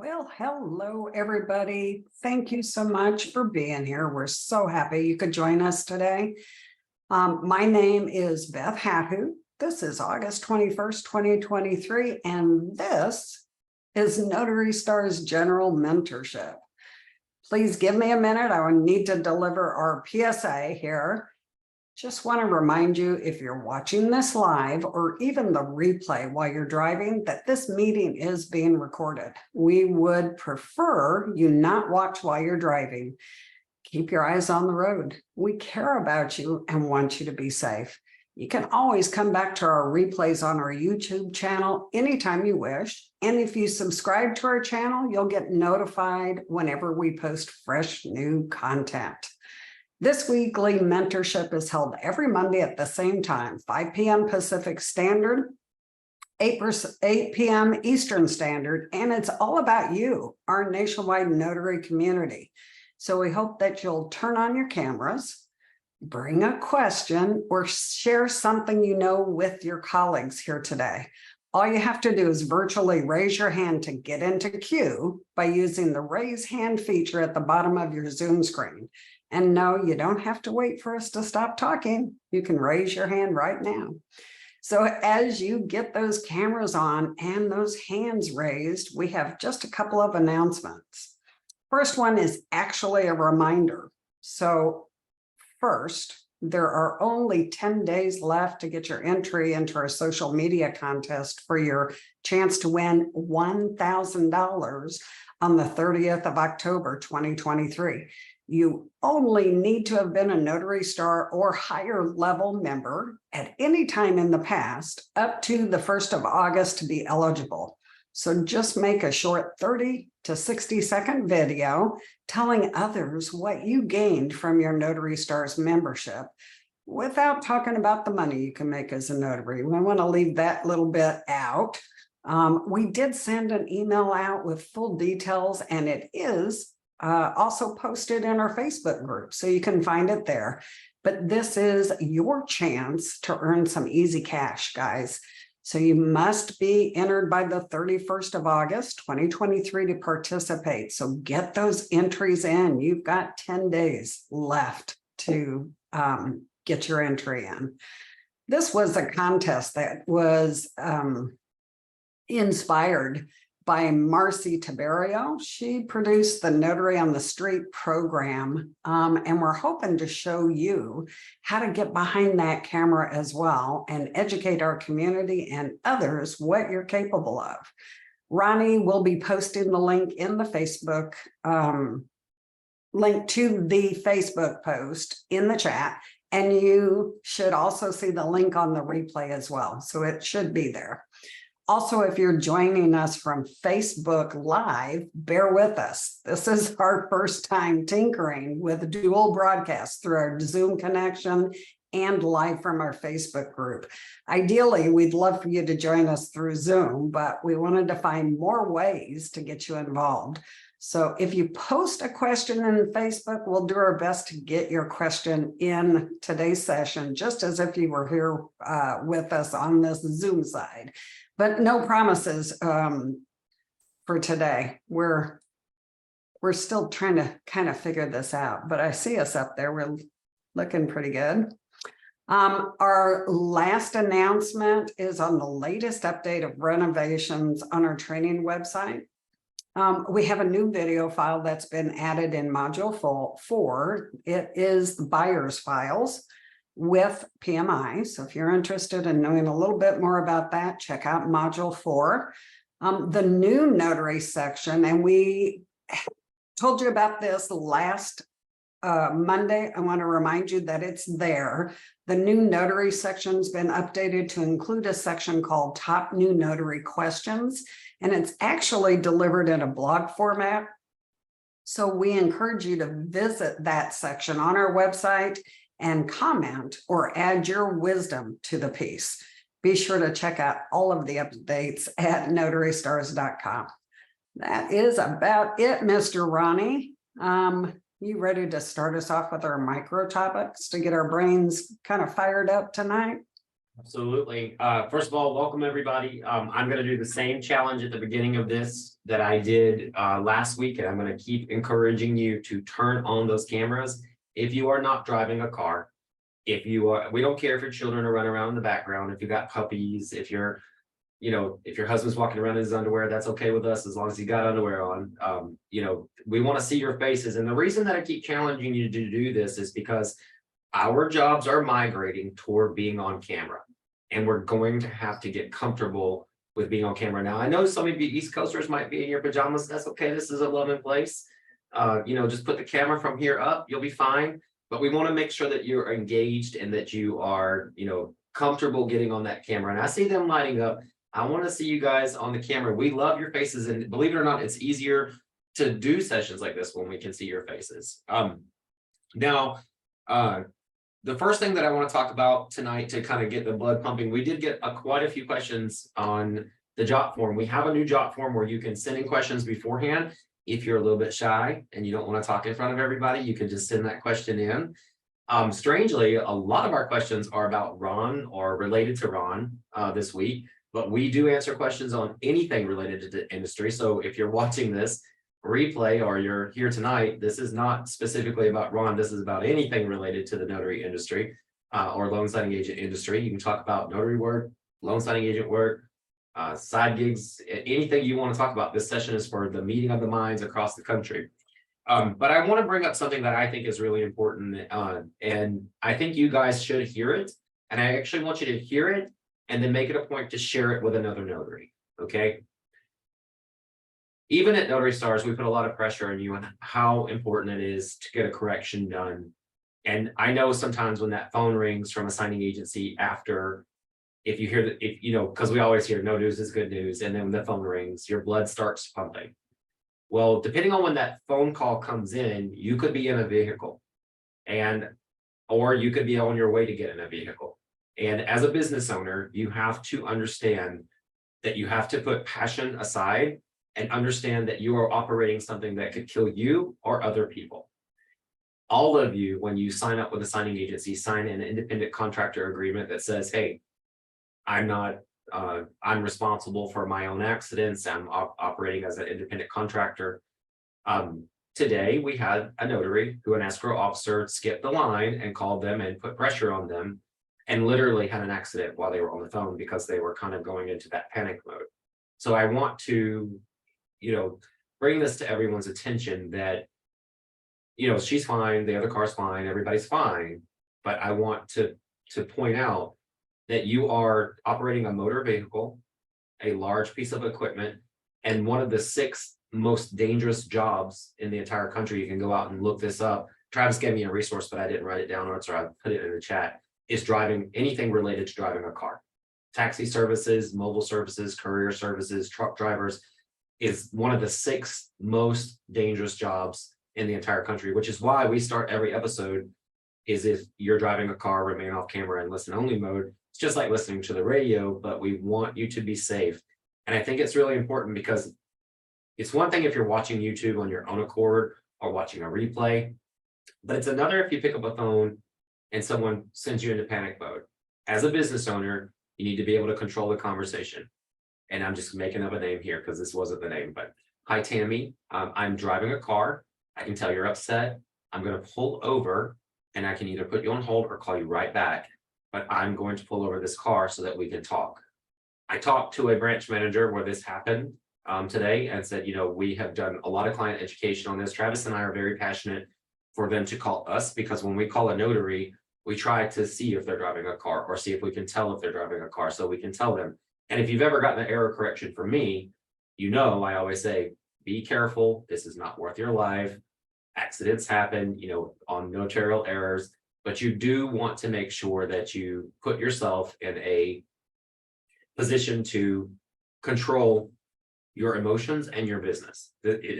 Well, hello, everybody. Thank you so much for being here. We're so happy you could join us today. My name is Beth Hahu. This is August 21st, 2023, and this is Notary Stars General Mentorship. Please give me a minute. I will need to deliver our PSA here. Just want to remind you, if you're watching this live or even the replay while you're driving, that this meeting is being recorded. We would prefer you not watch while you're driving. Keep your eyes on the road. We care about you and want you to be safe. You can always come back to our replays on our YouTube channel anytime you wish. And if you subscribe to our channel, you'll get notified whenever we post fresh new content. This weekly mentorship is held every Monday at the same time, 5 p.m. Pacific Standard, 8 p.m. Eastern Standard, and it's all about you, our nationwide notary community. So we hope that you'll turn on your cameras, bring a question, or share something you know with your colleagues here today. All you have to do is virtually raise your hand to get into queue by using the raise hand feature at the bottom of your Zoom screen. And no, you don't have to wait for us to stop talking. You can raise your hand right now. So as you get those cameras on and those hands raised, we have just a couple of announcements. First one is actually a reminder. So first, there are only 10 days left to get your entry into our social media contest for your chance to win $1,000 on the 30th of October, 2023. You only need to have been a Notary Star or higher level member at any time in the past up to the 1st of August to be eligible. So just make a short 30 to 60-second video telling others what you gained from your Notary Stars membership without talking about the money you can make as a notary. We want to leave that little bit out. We did send an email out with full details, and it is also posted in our Facebook group, so you can find it there. But this is your chance to earn some easy cash, guys. So you must be entered by the 31st of August, 2023 to participate. So get those entries in. You've got 10 days left to get your entry in. This was a contest that was inspired by Marcy Tiberio. She produced the Notary on the Street program, and we're hoping to show you how to get behind that camera as well and educate our community and others what you're capable of. Ronnie will be posting the link in the Facebook, link to the Facebook post in the chat, and you should also see the link on the replay as well, so it should be there. Also, if you're joining us from Facebook Live, bear with us. This is our first time tinkering with dual broadcasts through our Zoom connection and live from our Facebook group. Ideally, we'd love for you to join us through Zoom, but we wanted to find more ways to get you involved. So if you post a question in Facebook, we'll do our best to get your question in today's session, just as if you were here with us on this Zoom side. But no promises for today. We're still trying to kind of figure this out, but I see us up there. We're looking pretty good. Our last announcement is on the latest update of renovations on our training website. We have a new video file that's been added in module 4. It is the buyer's files with PMI. So if you're interested in knowing a little bit more about that, check out module 4. The new notary section, and we told you about this last Monday. I want to remind you that it's there. The new notary section's been updated to include a section called Top New Notary Questions, and it's actually delivered in a blog format. So we encourage you to visit that section on our website and comment or add your wisdom to the piece. Be sure to check out all of the updates at notarystars.com. That is about it, Mr. Ronnie. You ready to start us off with our micro topics to get our brains kind of fired up tonight? Absolutely. First of all, welcome everybody. I'm going to do the same challenge at the beginning of this that I did last week, and I'm going to keep encouraging you to turn on those cameras. If you are not driving a car, if you are, we don't care if your children are running around in the background, if you got puppies, if you're, if your husband's walking around in his underwear, that's okay with us as long as you got underwear on. We want to see your faces. And the reason that I keep challenging you to do this is because our jobs are migrating toward being on camera, and we're going to have to get comfortable with being on camera. Now, I know some of you East Coasters might be in your pajamas. That's okay. This is a loving place. Just put the camera from here up. You'll be fine. But we want to make sure that you're engaged and that you are, comfortable getting on that camera. And I see them lighting up. I want to see you guys on the camera. We love your faces. And believe it or not, it's easier to do sessions like this when we can see your faces. The first thing that I want to talk about tonight to kind of get the blood pumping, we did get quite a few questions on the jot form. We have a new jot form where you can send in questions beforehand. If you're a little bit shy and you don't want to talk in front of everybody, you can just send that question in. Strangely, a lot of our questions are about Ron or related to Ron this week, but we do answer questions on anything related to the industry. So if you're watching this replay or you're here tonight, this is not specifically about Ron. This is about anything related to the notary industry or loan signing agent industry. You can talk about notary work, loan signing agent work, side gigs, anything you want to talk about. This session is for the meeting of the minds across the country. But I want to bring up something that I think is really important, and I think you guys should hear it. And I actually want you to hear it and then make it a point to share it with another notary. Okay. Even at Notary Stars, we put a lot of pressure on you on how important it is to get a correction done. And I know sometimes when that phone rings from a signing agency after, if you hear that, because we always hear no news is good news. And then when the phone rings, your blood starts pumping. Well, depending on when that phone call comes in, you could be in a vehicle or you could be on your way to get in a vehicle. And as a business owner, you have to understand that you have to put passion aside and understand that you are operating something that could kill you or other people. All of you, when you sign up with a signing agency, sign an independent contractor agreement that says, hey, I'm responsible for my own accidents. I'm operating as an independent contractor. Today, we had a notary who an escrow officer skipped the line and called them and put pressure on them and literally had an accident while they were on the phone because they were kind of going into that panic mode. So I want to bring this to everyone's attention that, she's fine, the other car's fine, everybody's fine. But I want to point out that you are operating a motor vehicle, a large piece of equipment, and one of the 6 most dangerous jobs in the entire country. You can go out and look this up. Travis gave me a resource, but I didn't write it down, or I put it in the chat, is driving anything related to driving a car. Taxi services, mobile services, courier services, truck drivers is one of the 6 most dangerous jobs in the entire country, which is why we start every episode is if you're driving a car, remain off camera and listen only mode. It's just like listening to the radio, but we want you to be safe. And I think it's really important because it's one thing if you're watching YouTube on your own accord or watching a replay, but it's another if you pick up a phone and someone sends you into panic mode. As a business owner, you need to be able to control the conversation. And I'm just making up a name here because this wasn't the name, but hi, Tammy, I'm driving a car. I can tell you're upset. I'm going to pull over and I can either put you on hold or call you right back. But I'm going to pull over this car so that we can talk. I talked to a branch manager where this happened today and said, we have done a lot of client education on this. Travis and I are very passionate for them to call us because when we call a notary, we try to see if they're driving a car or see if we can tell if they're driving a car so we can tell them. And if you've ever gotten an error correction from me, I always say, be careful. This is not worth your life. Accidents happen, on notarial errors, but you do want to make sure that you put yourself in a position to control your emotions and your business.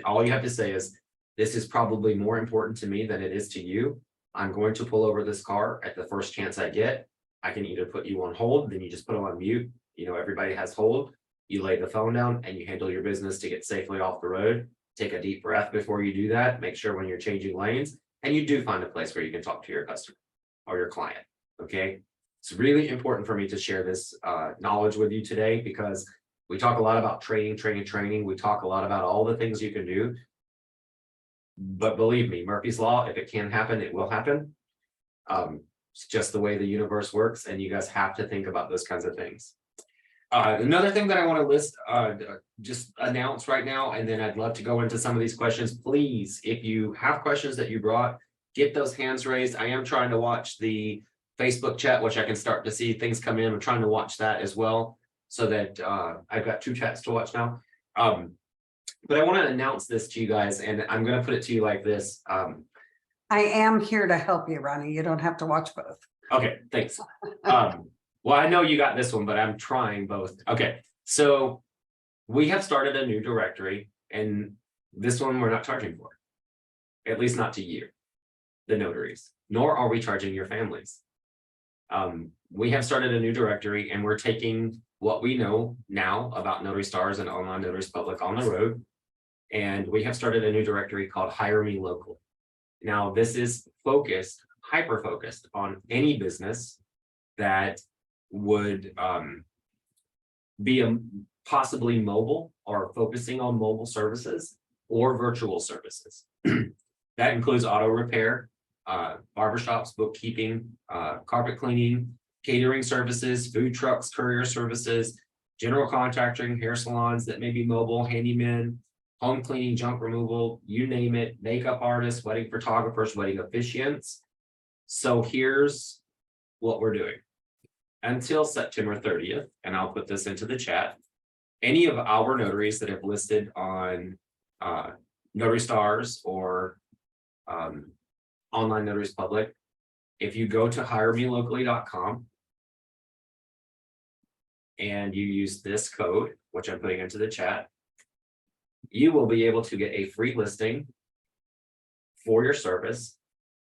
All you have to say is, this is probably more important to me than it is to you. I'm going to pull over this car at the first chance I get. I can either put you on hold, then you just put them on mute. Everybody has hold. You lay the phone down and you handle your business to get safely off the road. Take a deep breath before you do that. Make sure when you're changing lanes and you do find a place where you can talk to your customer or your client. Okay. It's really important for me to share this knowledge with you today because we talk a lot about training. We talk a lot about all the things you can do. But believe me, Murphy's Law, if it can happen, it will happen. It's just the way the universe works, and you guys have to think about those kinds of things. Another thing that I want to list, just announce right now, and then I'd love to go into some of these questions. Please, if you have questions that you brought, get those hands raised. I am trying to watch the Facebook chat, which I can start to see things come in. I'm trying to watch that as well, so that I've got 2 chats to watch now. But I want to announce this to you guys, and I'm going to put it to you like this. I am here to help you, Ronnie. You don't have to watch both. Okay, thanks. Well, I know you got this one, but I'm trying both. Okay, so we have started a new directory, and this one we're not charging for, at least not to you, the notaries, nor are we charging your families. We have started a new directory, and we're taking what we know now about Notary Stars and Online Notaries Public on the road, and we have started a new directory called Hire Me Local. Now, this is focused, hyper-focused on any business that would be possibly mobile or focusing on mobile services or virtual services. That includes auto repair, barbershops, bookkeeping, carpet cleaning, catering services, food trucks, courier services, general contracting, hair salons that may be mobile, handymen, home cleaning, junk removal, you name it, makeup artists, wedding photographers, wedding officiants. So here's what we're doing. Until September 30th, and I'll put this into the chat, any of our notaries that have listed on Notary Stars or Online Notaries Public, if you go to hiremilocally.com and you use this code, which I'm putting into the chat, you will be able to get a free listing for your service.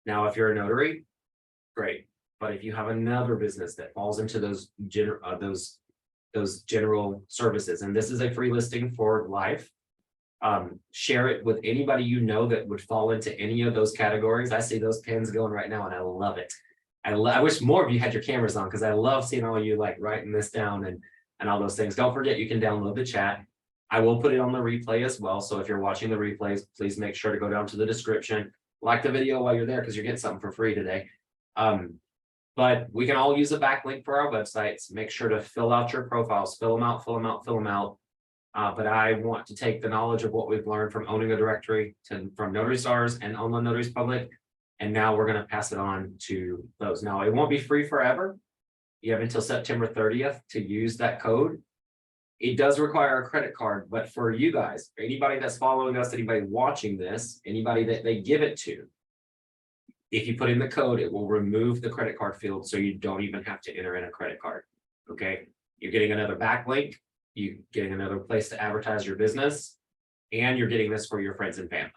Now, if you're a notary, great. But if you have another business that falls into those general services, and this is a free listing for life, share it with anybody you know that would fall into any of those categories. I see those pins going right now, and I love it. I wish more of you had your cameras on, because I love seeing all you like writing this down and all those things. Don't forget, you can download the chat. I will put it on the replay as well. So if you're watching the replays, please make sure to go down to the description, like the video while you're there, because you're getting something for free today. But we can all use a backlink for our websites. Make sure to fill out your profiles, fill them out. But I want to take the knowledge of what we've learned from owning a directory from Notary Stars and Online Notaries Public, and now we're going to pass it on to those. Now, it won't be free forever. You have until September 30th to use that code. It does require a credit card, but for you guys, anybody that's following us, anybody watching this, anybody that they give it to, if you put in the code, it will remove the credit card field, so you don't even have to enter in a credit card. Okay, you're getting another backlink, you're getting another place to advertise your business, and you're getting this for your friends and family.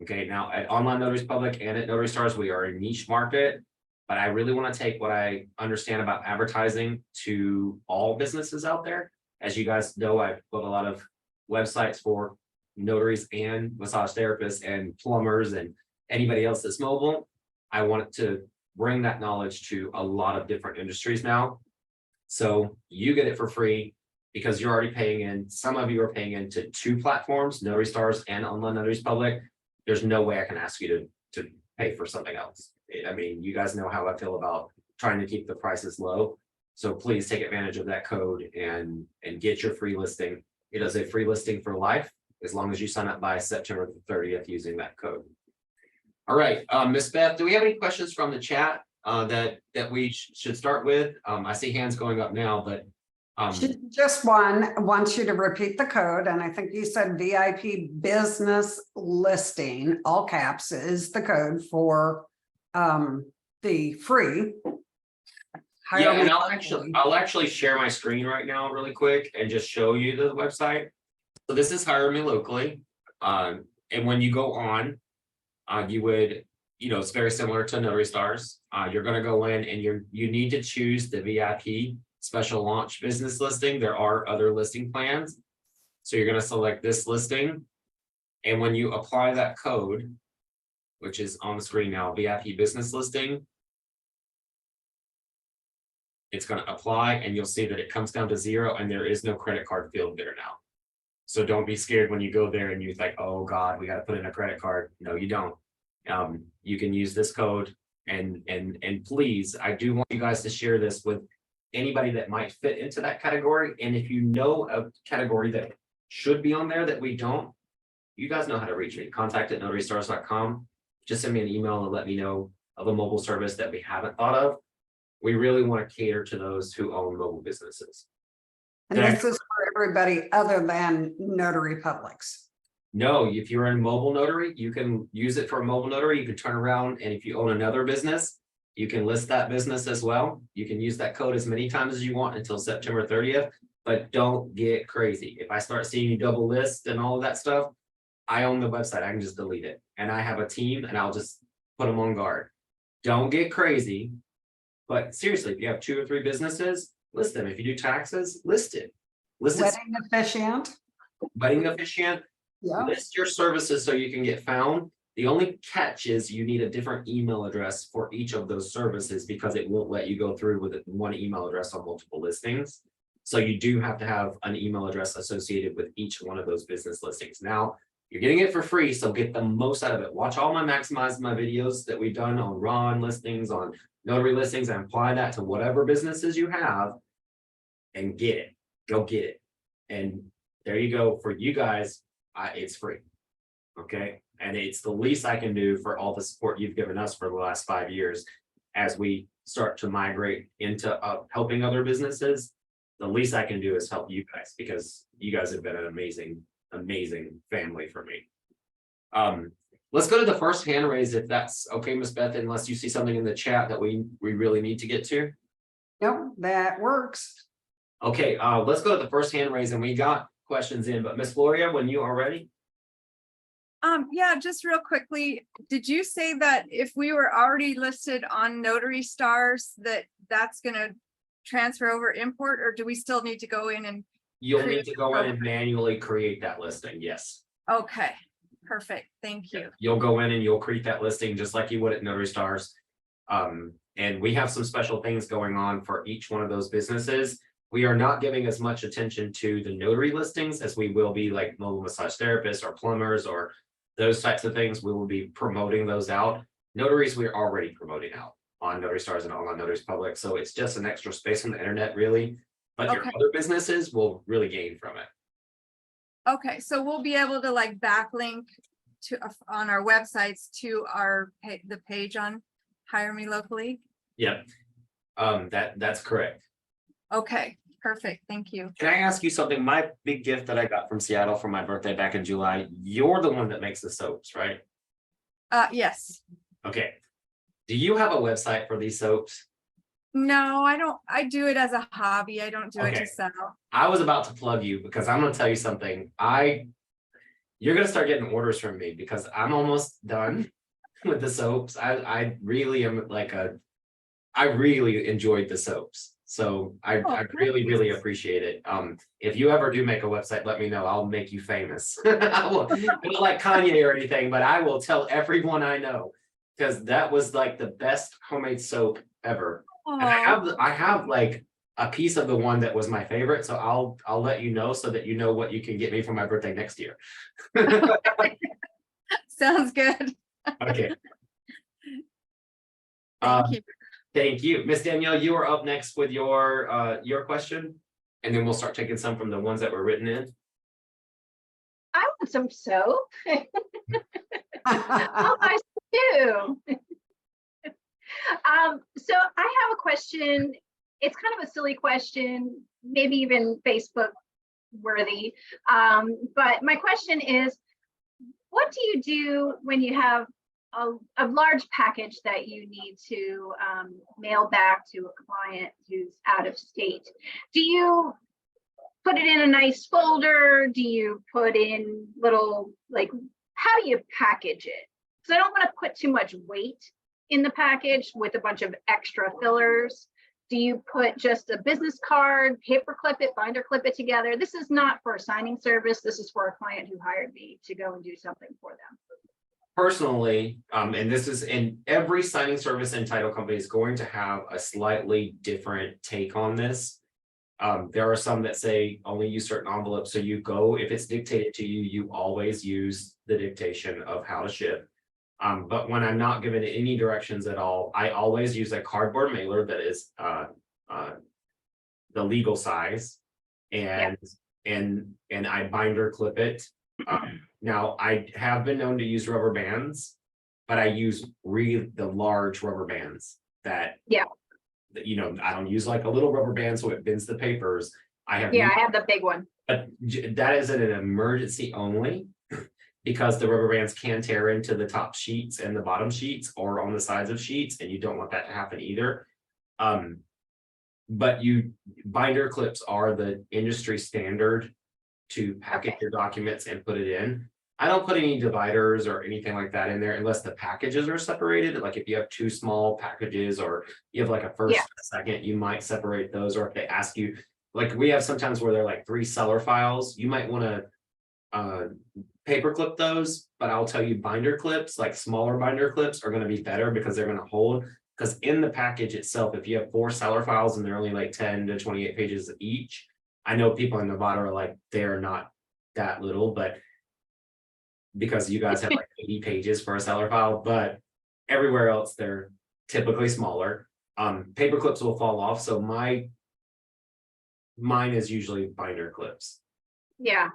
Okay, now at Online Notaries Public and at Notary Stars, we are a niche market, but I really want to take what I understand about advertising to all businesses out there. As you guys know, I've built a lot of websites for notaries and massage therapists and plumbers and anybody else that's mobile. I want to bring that knowledge to a lot of different industries now. So you get it for free because you're already paying in. Some of you are paying into 2 platforms, Notary Stars and Online Notaries Public. There's no way I can ask you to pay for something else. I mean, you guys know how I feel about trying to keep the prices low. So please take advantage of that code and get your free listing. It is a free listing for life, as long as you sign up by September 30th using that code. All right, Ms. Beth, do we have any questions from the chat that we should start with? I see hands going up now, but Just wants you to repeat the code, and I think you said VIP business listing, all caps, is the code for the free. yeah, and I'll actually share my screen right now really quick and just show you the website. So this is Hire Me Locally, and when you go on, you would, it's very similar to Notary Stars. You're going to go in and you need to choose the VIP special launch business listing. There are other listing plans. So you're going to select this listing. And when you apply that code, which is on the screen now, VIP business listing, It's going to apply and you'll see that it comes down to 0 and there is no credit card field there now. So don't be scared when you go there and you're like, oh God, we got to put in a credit card. No, you don't. You can use this code and please, I do want you guys to share this with anybody that might fit into that category. And if you know a category that should be on there that we don't, you guys know how to reach me. Contact at notarystars.com. Just send me an email and let me know of a mobile service that we haven't thought of. We really want to cater to those who own mobile businesses. And this is for everybody other than Notary Publics. No, if you're in mobile notary, you can use it for a mobile notary. You can turn around and if you own another business, you can list that business as well. You can use that code as many times as you want until September 30th, but don't get crazy. If I start seeing you double list and all of that stuff, I own the website. I can just delete it. And I have a team and I'll just put them on guard. Don't get crazy. But seriously, if you have 2 or 3 businesses, list them. If you do taxes, list it. List it. Wedding officiant. Wedding officiant. Yeah. List your services so you can get found. The only catch is you need a different email address for each of those services because it won't let you go through with one email address on multiple listings. So you do have to have an email address associated with each one of those business listings. Now, you're getting it for free, so get the most out of it. Watch all my Maximize My videos that we've done on Ron listings, on notary listings, and apply that to whatever businesses you have and get it. Go get it. And there you go. For you guys, it's free. Okay. And it's the least I can do for all the support you've given us for the last 5 years as we start to migrate into helping other businesses. The least I can do is help you guys because you guys have been an amazing family for me. Let's go to the first hand raise if that's okay, Miss Beth, unless you see something in the chat that we really need to get to. Nope, that works. Okay, let's go to the first hand raise and we got questions in, but Miss Gloria, when you are ready. Yeah, just real quickly, did you say that if we were already listed on Notary Stars that's going to transfer over import, or do we still need to go in and You'll need to go in and manually create that listing. Yes. Okay, perfect. Thank you. You'll go in and you'll create that listing just like you would at Notary Stars. And we have some special things going on for each one of those businesses. We are not giving as much attention to the notary listings as we will be like mobile massage therapists or plumbers or those types of things. We will be promoting those out. Notaries, we're already promoting out on Notary Stars and on Notary Public. So it's just an extra space on the internet, really. But your other businesses will really gain from it. Okay, so we'll be able to like backlink to on our websites to the page on Hire Me Locally. Yep, that's correct. Okay, perfect. Thank you. Can I ask you something? My big gift that I got from Seattle for my birthday back in July. You're the one that makes the soaps, right? Yes. Okay. Do you have a website for these soaps? No, I don't. I do it as a hobby. I don't do it to sell. I was about to plug you because I'm going to tell you something. You're going to start getting orders from me because I'm almost done with the soaps. I really am I really enjoyed the soaps. So I really appreciate it. If you ever do make a website, let me know. I'll make you famous. I will, not like Kanye or anything, but I will tell everyone I know because that was like the best homemade soap ever. And I have like a piece of the one that was my favorite, so I'll let you know so that you know what you can get me for my birthday next year. Sounds good. Okay. Thank you. Thank you, Miss Danielle. You are up next with your question, and then we'll start taking some from the ones that were written in. I want some soap. I'll buy some too. So I have a question. It's kind of a silly question, maybe even Facebook worthy. But my question is, what do you do when you have a large package that you need to mail back to a client who's out of state? Do you put it in a nice folder? Do you put in little, how do you package it? Because I don't want to put too much weight in the package with a bunch of extra fillers. Do you put just a business card, paper clip it, binder clip it together? This is not for a signing service. This is for a client who hired me to go and do something for them. personally, and this is in every signing service and title company is going to have a slightly different take on this. There are some that say only use certain envelopes, so you go, if it's dictated to you, you always use the dictation of how to ship. But when I'm not given any directions at all, I always use a cardboard mailer that is the legal size. And I binder clip it. Now, I have been known to use rubber bands, but I use the large rubber bands that. You know, I don't use like a little rubber band so it bends the papers. I have the big one. but that is an emergency only. Because the rubber bands can tear into the top sheets and the bottom sheets or on the sides of sheets, and you don't want that to happen either. But binder clips are the industry standard to package your documents and put it in. I don't put any dividers or anything like that in there unless the packages are separated. Like if you have two small packages or you have like a first, and a second, you might separate those. Or if they ask you, like we have sometimes where they're like 3 seller files, you might want to paper clip those, but I'll tell you binder clips, like smaller binder clips are going to be better because they're going to hold. Because in the package itself, if you have 4 seller files and they're only like 10 to 28 pages each, I know people in Nevada are like, they're not that little, but because you guys have like 80 pages for a seller file, but everywhere else they're typically smaller. Paper clips will fall off, so mine is usually binder clips. Yeah,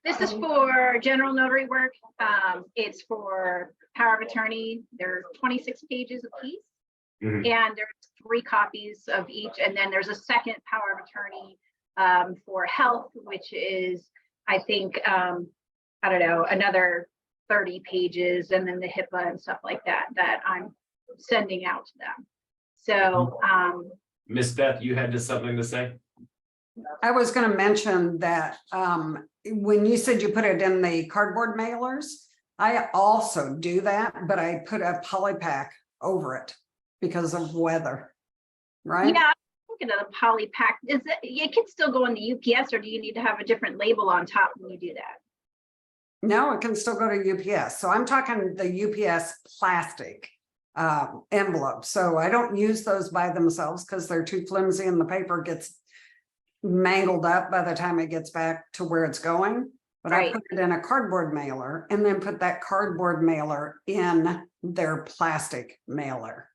this is for general notary work. It's for power of attorney. They're 26 pages a piece. Mhm. And there's 3 copies of each. And then there's a second power of attorney for health, which is, I think, I don't know, another 30 pages, and then the HIPAA and stuff like that, that I'm sending out to them. So, Miss Beth, you had something to say? I was going to mention that when you said you put it in the cardboard mailers, I also do that, but I put a poly pack over it because of weather, right? yeah, I'm thinking of the poly pack. It can still go in the UPS, or do you need to have a different label on top when you do that? No, it can still go to UPS. So I'm talking the UPS plastic envelope. So I don't use those by themselves because they're too flimsy and the paper gets mangled up by the time it gets back to where it's going. But I put it in a cardboard mailer and then put that cardboard mailer in their plastic mailer.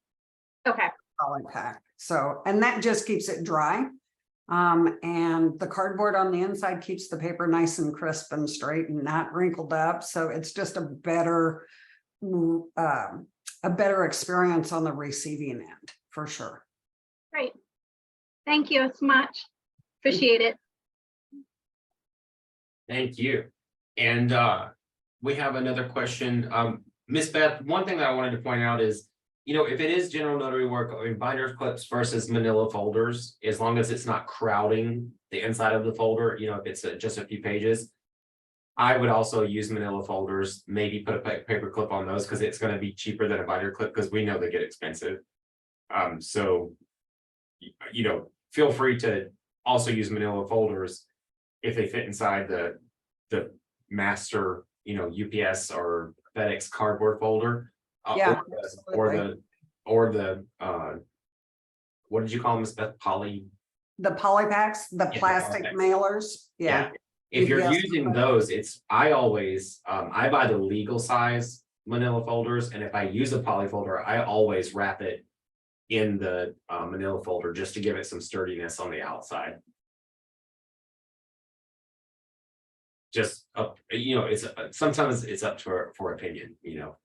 Okay. Poly pack. So, and that just keeps it dry. And the cardboard on the inside keeps the paper nice and crisp and straight and not wrinkled up. So it's just a better experience on the receiving end for sure. Great. Thank you so much. Appreciate it. Thank you. And we have another question. Miss Beth, one thing that I wanted to point out is, you know, if it is general notary work, I mean, binder clips versus manila folders, as long as it's not crowding the inside of the folder, you know, if it's just a few pages, I would also use manila folders, maybe put a paper clip on those because it's going to be cheaper than a binder clip because we know they get expensive. So, you know, feel free to also use manila folders if they fit inside the master, you know, UPS or FedEx cardboard folder. Yeah, or the what did you call them, Beth? The poly packs, the plastic mailers. Yeah. If you're using those, I always I buy the legal size manila folders, and if I use a poly folder, I always wrap it in the manila folder just to give it some sturdiness on the outside. Just you know, it's sometimes it's up for opinion, you know.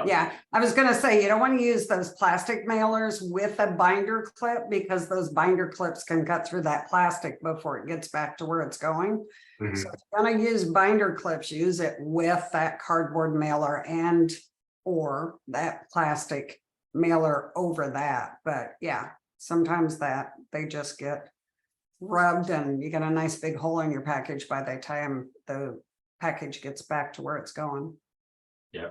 Yeah, I was going to say, you don't want to use those plastic mailers with a binder clip because those binder clips can cut through that plastic before it gets back to where it's going. Mhm. So if you're going to use binder clips, use it with that cardboard mailer and or that plastic mailer over that. But yeah, sometimes that they just get rubbed and you get a nice big hole in your package by the time the package gets back to where it's going. Yeah.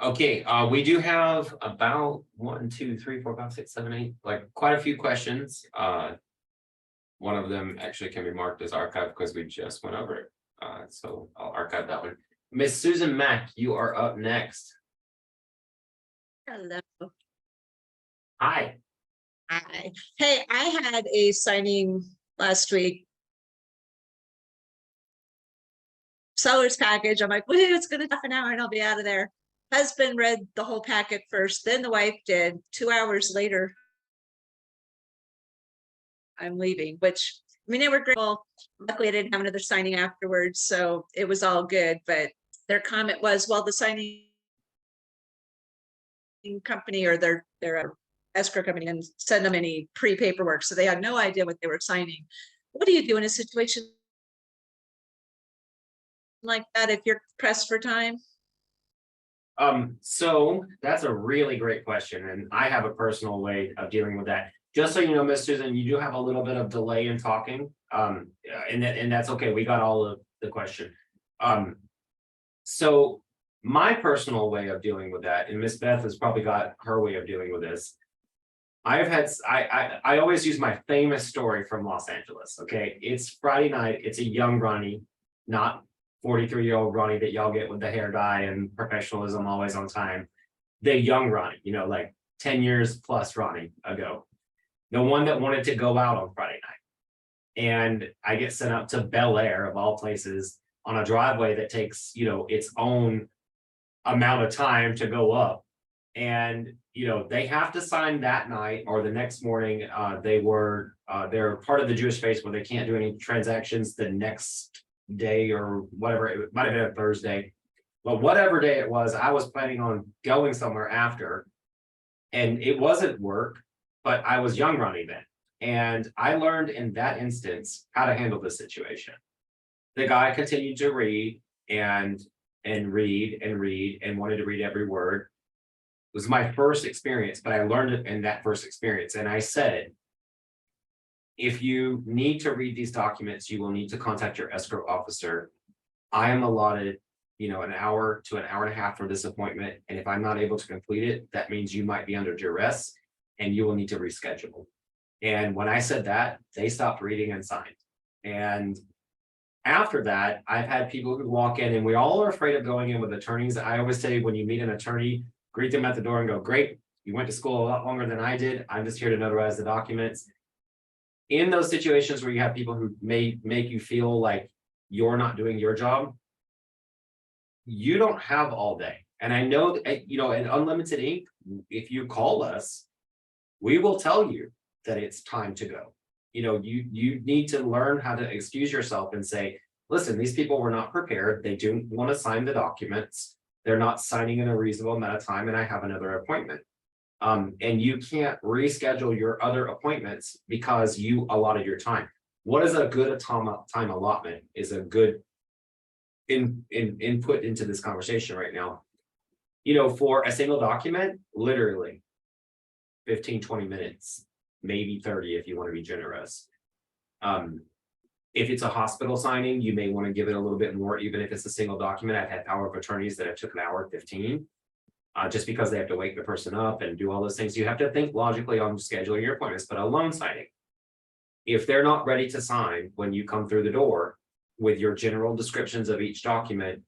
Okay, we do have about 1, 2, 3, 4, 5, 6, 7, 8, like quite a few questions. One of them actually can be marked as archive because we just went over it. So I'll archive that one. Miss Susan Mack, you are up next. Hello. Hi. Hi. Hey, I had a signing last week. Seller's package. I'm like, woo, it's gonna half an hour and I'll be out of there. Husband read the whole packet first, then the wife did. 2 hours later, I'm leaving, which, I mean, they were grateful. Luckily, I didn't have another signing afterwards, so it was all good, but their comment was, well, the signing company or their escrow company and send them any pre-paperwork, so they had no idea what they were signing. What do you do in a situation like that if you're pressed for time? So that's a really great question, and I have a personal way of dealing with that. Just so you know, Miss Susan, you do have a little bit of delay in talking, and that's okay. We got all of the question. So my personal way of dealing with that, and Miss Beth has probably got her way of dealing with this. I always use my famous story from Los Angeles. Okay, it's Friday night. It's a young Ronnie, not 43-year-old Ronnie that y'all get with the hair dye and professionalism always on time. The young Ronnie, you know, like 10 years plus Ronnie ago. The one that wanted to go out on Friday night. And I get sent up to Bel Air of all places on a driveway that takes, you know, its own amount of time to go up. And, you know, they have to sign that night or the next morning. They're part of the Jewish faith where they can't do any transactions the next day or whatever. It might have been a Thursday, but whatever day it was, I was planning on going somewhere after, and it wasn't work, but I was young Ronnie then, and I learned in that instance how to handle the situation. The guy continued to read and read and wanted to read every word. It was my first experience, but I learned it in that first experience, and I said, if you need to read these documents, you will need to contact your escrow officer. I am allotted, you know, an hour to an hour and a half for this appointment. And if I'm not able to complete it, that means you might be under duress and you will need to reschedule. And when I said that, they stopped reading and signed. And after that, I've had people who walk in, and we all are afraid of going in with attorneys. I always say, when you meet an attorney, greet them at the door and go, great, you went to school a lot longer than I did. I'm just here to notarize the documents. In those situations where you have people who may make you feel like you're not doing your job, you don't have all day. And I know that, you know, in Unlimited Ink, if you call us, we will tell you that it's time to go. You know, you need to learn how to excuse yourself and say, listen, these people were not prepared. They do want to sign the documents. They're not signing in a reasonable amount of time, and I have another appointment. And you can't reschedule your other appointments because you allotted your time. What is a good time allotment is a good input into this conversation right now. You know, for a single document, literally 15-20 minutes, maybe 30 if you want to be generous. If it's a hospital signing, you may want to give it a little bit more, even if it's a single document. I've had power of attorneys that have took an hour 15. Just because they have to wake the person up and do all those things. You have to think logically on scheduling your appointments. But a loan signing, if they're not ready to sign when you come through the door with your general descriptions of each document,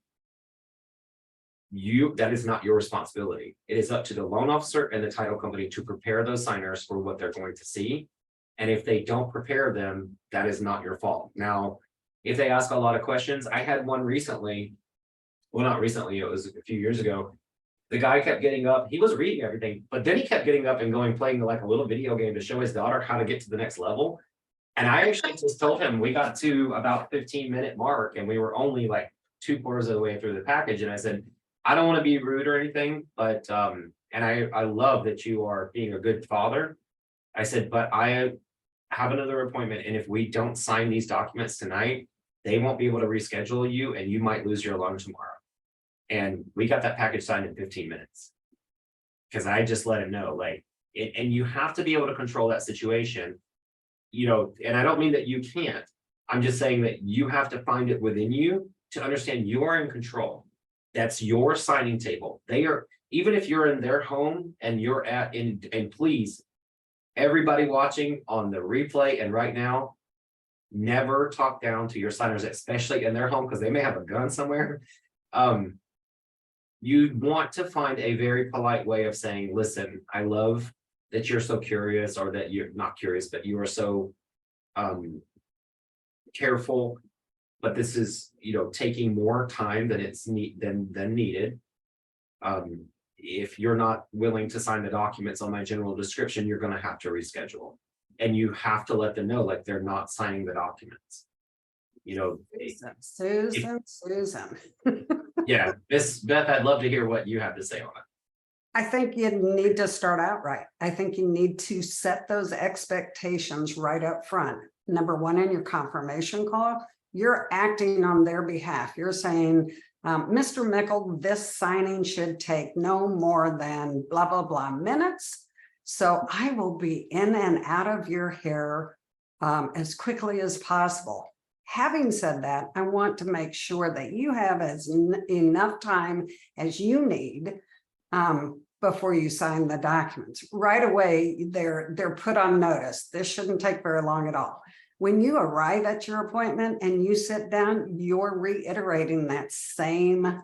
that is not your responsibility. It is up to the loan officer and the title company to prepare those signers for what they're going to see. And if they don't prepare them, that is not your fault. Now, if they ask a lot of questions, I had one recently, well, not recently, it was a few years ago. The guy kept getting up, he was reading everything, but then he kept getting up and playing like a little video game to show his daughter how to get to the next level. And I actually just told him, we got to about 15-minute mark and we were only like 2/4 of the way through the package. And I said, I don't want to be rude or anything, but, and I love that you are being a good father. I said, but I have another appointment. And if we don't sign these documents tonight, they won't be able to reschedule you and you might lose your loan tomorrow. And we got that package signed in 15 minutes. Because I just let him know, like, and you have to be able to control that situation, you know, and I don't mean that you can't. I'm just saying that you have to find it within you to understand you are in control. That's your signing table. They are, even if you're in their home and you're and please, everybody watching on the replay and right now, never talk down to your signers, especially in their home, because they may have a gun somewhere. you want to find a very polite way of saying, listen, I love that you're so curious, or that you're not curious, but you are so careful. But this is, taking more time than than needed. If you're not willing to sign the documents on my general description, you're gonna have to reschedule. And you have to let them know, like, they're not signing the documents. Susan. Yeah, Miss Beth, I'd love to hear what you have to say on it. I think you need to start out right. I think you need to set those expectations right up front. Number one, in your confirmation call, you're acting on their behalf. You're saying, Mr. Mickle, this signing should take no more than blah, blah, blah minutes. So I will be in and out of your hair as quickly as possible. Having said that, I want to make sure that you have enough time as you need before you sign the documents. Right away, they're put on notice. This shouldn't take very long at all. When you arrive at your appointment and you sit down, you're reiterating that same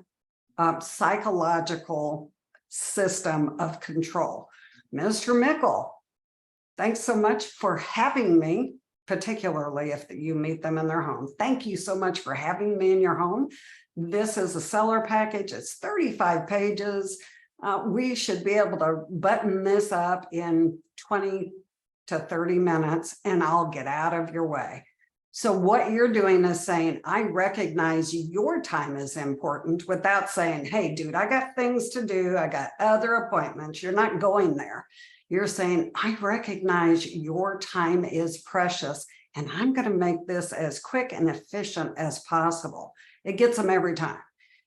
psychological system of control. Mr. Mickle, thanks so much for having me, particularly if you meet them in their home. Thank you so much for having me in your home. This is a seller package. It's 35 pages. We should be able to button this up in 20 to 30 minutes and I'll get out of your way. So what you're doing is saying, I recognize your time is important, without saying, hey, dude, I got things to do. I got other appointments. You're not going there. You're saying, I recognize your time is precious and I'm going to make this as quick and efficient as possible. It gets them every time.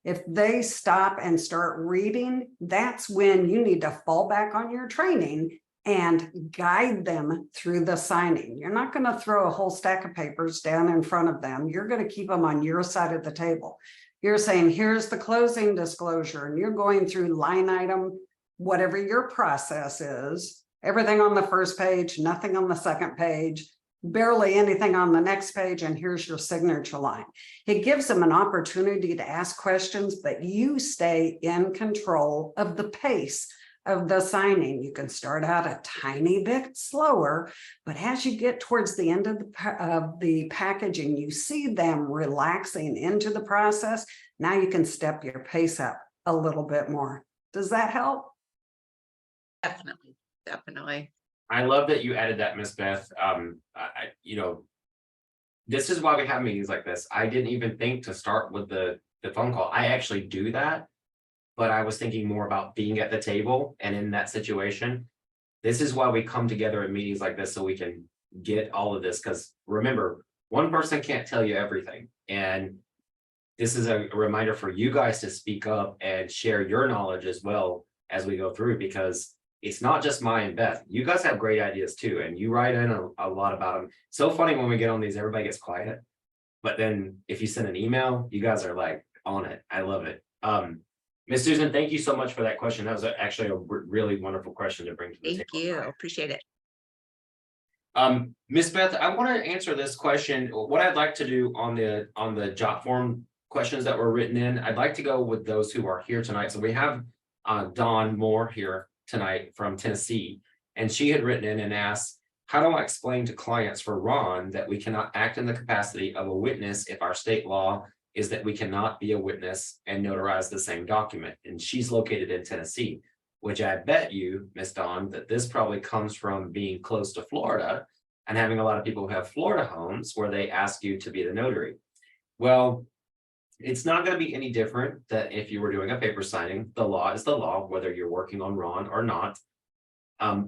If they stop and start reading, that's when you need to fall back on your training and guide them through the signing. You're not going to throw a whole stack of papers down in front of them. You're going to keep them on your side of the table. You're saying, here's the closing disclosure, and you're going through line item, whatever your process is, everything on the first page, nothing on the second page, barely anything on the next page, and here's your signature line. It gives them an opportunity to ask questions, but you stay in control of the pace of the signing. You can start out a tiny bit slower, but as you get towards the end of the packaging, you see them relaxing into the process. Now you can step your pace up a little bit more. Does that help? Definitely. I love that you added that, Miss Beth. This is why we have meetings like this. I didn't even think to start with the phone call. I actually do that, but I was thinking more about being at the table and in that situation. This is why we come together in meetings like this, so we can get all of this. Because remember, one person can't tell you everything. And this is a reminder for you guys to speak up and share your knowledge as well as we go through, because it's not just Maya and Beth. You guys have great ideas too, and you write in a lot about them. So funny when we get on these, everybody gets quiet. But then if you send an email, you guys are like on it. I love it. Miss Susan, thank you so much for that question. That was actually a really wonderful question to bring to the table. Thank you. Appreciate it. Miss Beth, I want to answer this question. What I'd like to do on the job form questions that were written in, I'd like to go with those who are here tonight. So we have Dawn Moore here tonight from Tennessee, and she had written in and asked, how do I explain to clients for Ron that we cannot act in the capacity of a witness if our state law is that we cannot be a witness and notarize the same document? And she's located in Tennessee, which I bet you, Miss Dawn, that this probably comes from being close to Florida and having a lot of people who have Florida homes where they ask you to be the notary. Well, it's not going to be any different that if you were doing a paper signing. The law is the law, whether you're working on Ron or not.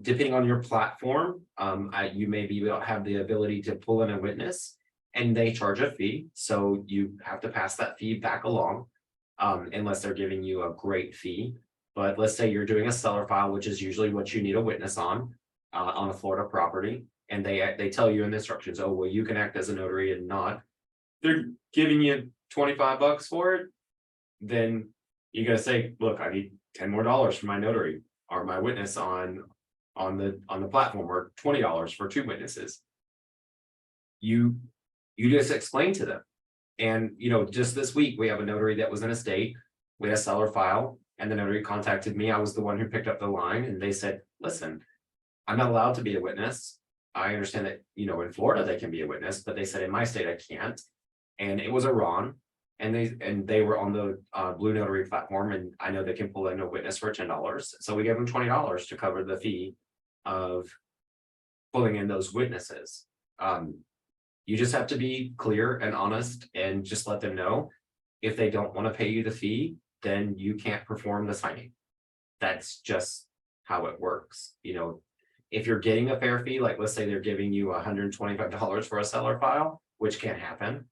Depending on your platform, you may have the ability to pull in a witness, and they charge a fee. So you have to pass that fee back along, unless they're giving you a great fee. But let's say you're doing a seller file, which is usually what you need a witness on a Florida property. And they tell you in the instructions, oh, well, you can act as a notary and not. They're giving you $25 for it. Then you got to say, look, I need $10 more for my notary or my witness on the platform, or $20 for 2 witnesses. You just explain to them. And just this week we have a notary that was in a state. We had a seller file. And the notary contacted me. I was the one who picked up the line and they said, listen, I'm not allowed to be a witness. I understand that, you know, in Florida, they can be a witness, but they said in my state, I can't. And it was Iran. And they were on the Blue Notary platform, and I know they can pull in a witness for $10. So we gave them $20 to cover the fee of pulling in those witnesses. You just have to be clear and honest and just let them know if they don't want to pay you the fee, then you can't perform the signing. That's just how it works. You know, if you're getting a fair fee, like let's say they're giving you $125 for a seller file, which can happen.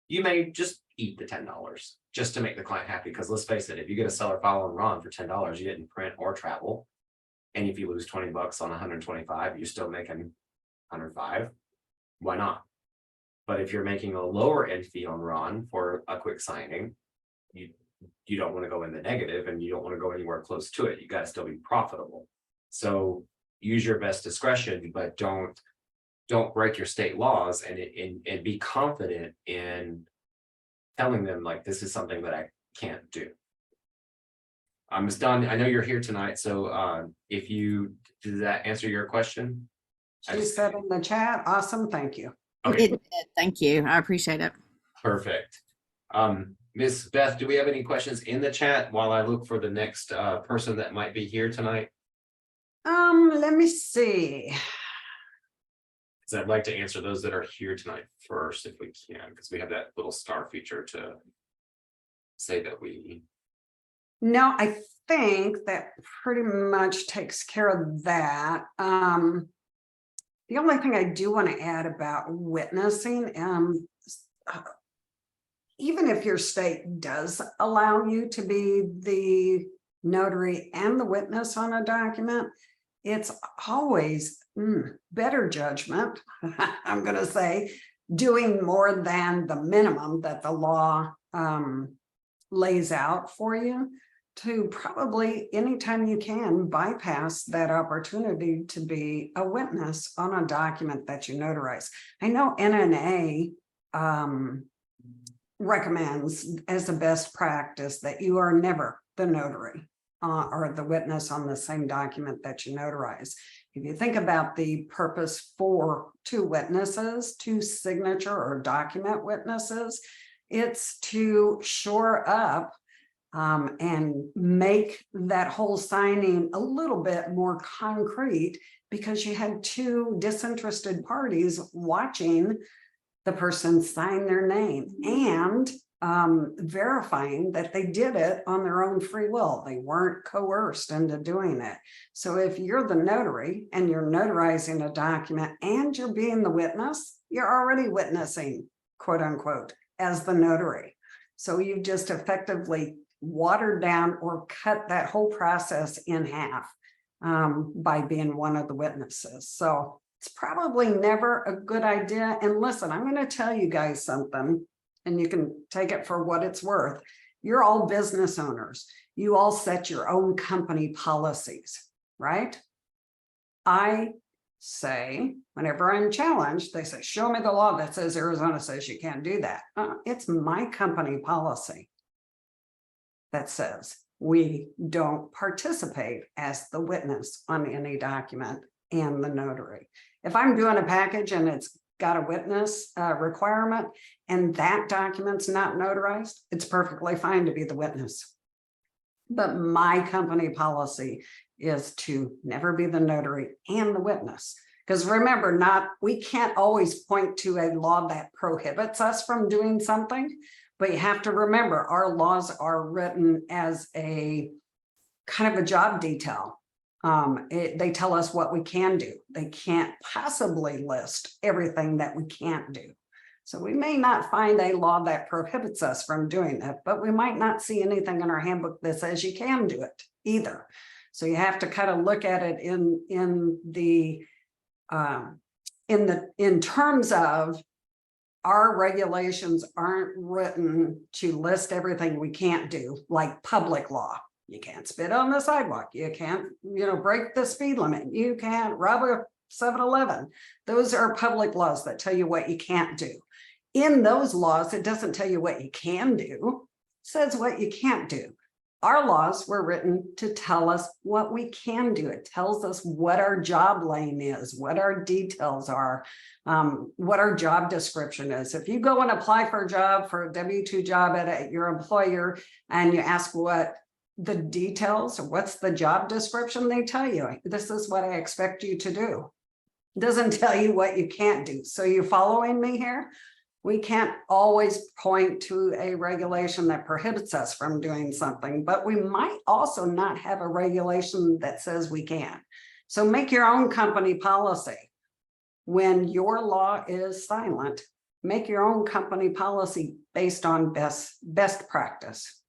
You may just eat the $10 just to make the client happy. Because let's face it, if you get a seller file on Ron for $10, you didn't print or travel. And if you lose $20 on 125, you're still making 105. Why not? But if you're making a lower end fee on Ron for a quick signing, you don't want to go in the negative and you don't want to go anywhere close to it. You got to still be profitable. So use your best discretion, but don't break your state laws and be confident in telling them like this is something that I can't do. I'm just done. I know you're here tonight, so does that answer your question? She said in the chat, awesome, thank you. Okay, It did. Thank you. I appreciate it. perfect. Miss Beth, do we have any questions in the chat while I look for the next person that might be here tonight? Let me see. Because I'd like to answer those that are here tonight first, if we can, because we have that little star feature to say that we. No, I think that pretty much takes care of that. The only thing I do want to add about witnessing, even if your state does allow you to be the notary and the witness on a document, it's always better judgment, I'm going to say, doing more than the minimum that the law lays out for you, to probably anytime you can bypass that opportunity to be a witness on a document that you notarize. I know NNA recommends as a best practice that you are never the notary or the witness on the same document that you notarize. If you think about the purpose for two witnesses, two signature or document witnesses, it's to shore up and make that whole signing a little bit more concrete, because you had two disinterested parties watching the person sign their name and verifying that they did it on their own free will. They weren't coerced into doing it. So if you're the notary and you're notarizing a document and you're being the witness, you're already witnessing, quote unquote, as the notary. So you've just effectively watered down or cut that whole process in half by being one of the witnesses. So it's probably never a good idea. And listen, I'm going to tell you guys something, and you can take it for what it's worth. You're all business owners. You all set your own company policies, right? I say, whenever I'm challenged, they say, show me the law that says Arizona says you can't do that. It's my company policy that says we don't participate as the witness on any document and the notary. If I'm doing a package and it's got a witness requirement and that document's not notarized, it's perfectly fine to be the witness. But my company policy is to never be the notary and the witness. Because remember, we can't always point to a law that prohibits us from doing something, but you have to remember our laws are written as a kind of a job detail. They tell us what we can do. They can't possibly list everything that we can't do. So we may not find a law that prohibits us from doing that, but we might not see anything in our handbook that says you can do it either. So you have to kind of look at it in terms of our regulations aren't written to list everything we can't do, like public law. You can't spit on the sidewalk. You can't, break the speed limit. You can't rob a 7-Eleven. Those are public laws that tell you what you can't do. In those laws, it doesn't tell you what you can do. It says what you can't do. our laws were written to tell us what we can do. It tells us what our job lane is, what our details are, what our job description is. If you go and apply for a job, for a W-2 job at your employer, and you ask what the details, or what's the job description, they tell you, this is what I expect you to do. It doesn't tell you what you can't do. So you following me here? We can't always point to a regulation that prohibits us from doing something, but we might also not have a regulation that says we can. So make your own company policy. When your law is silent, make your own company policy based on best practice.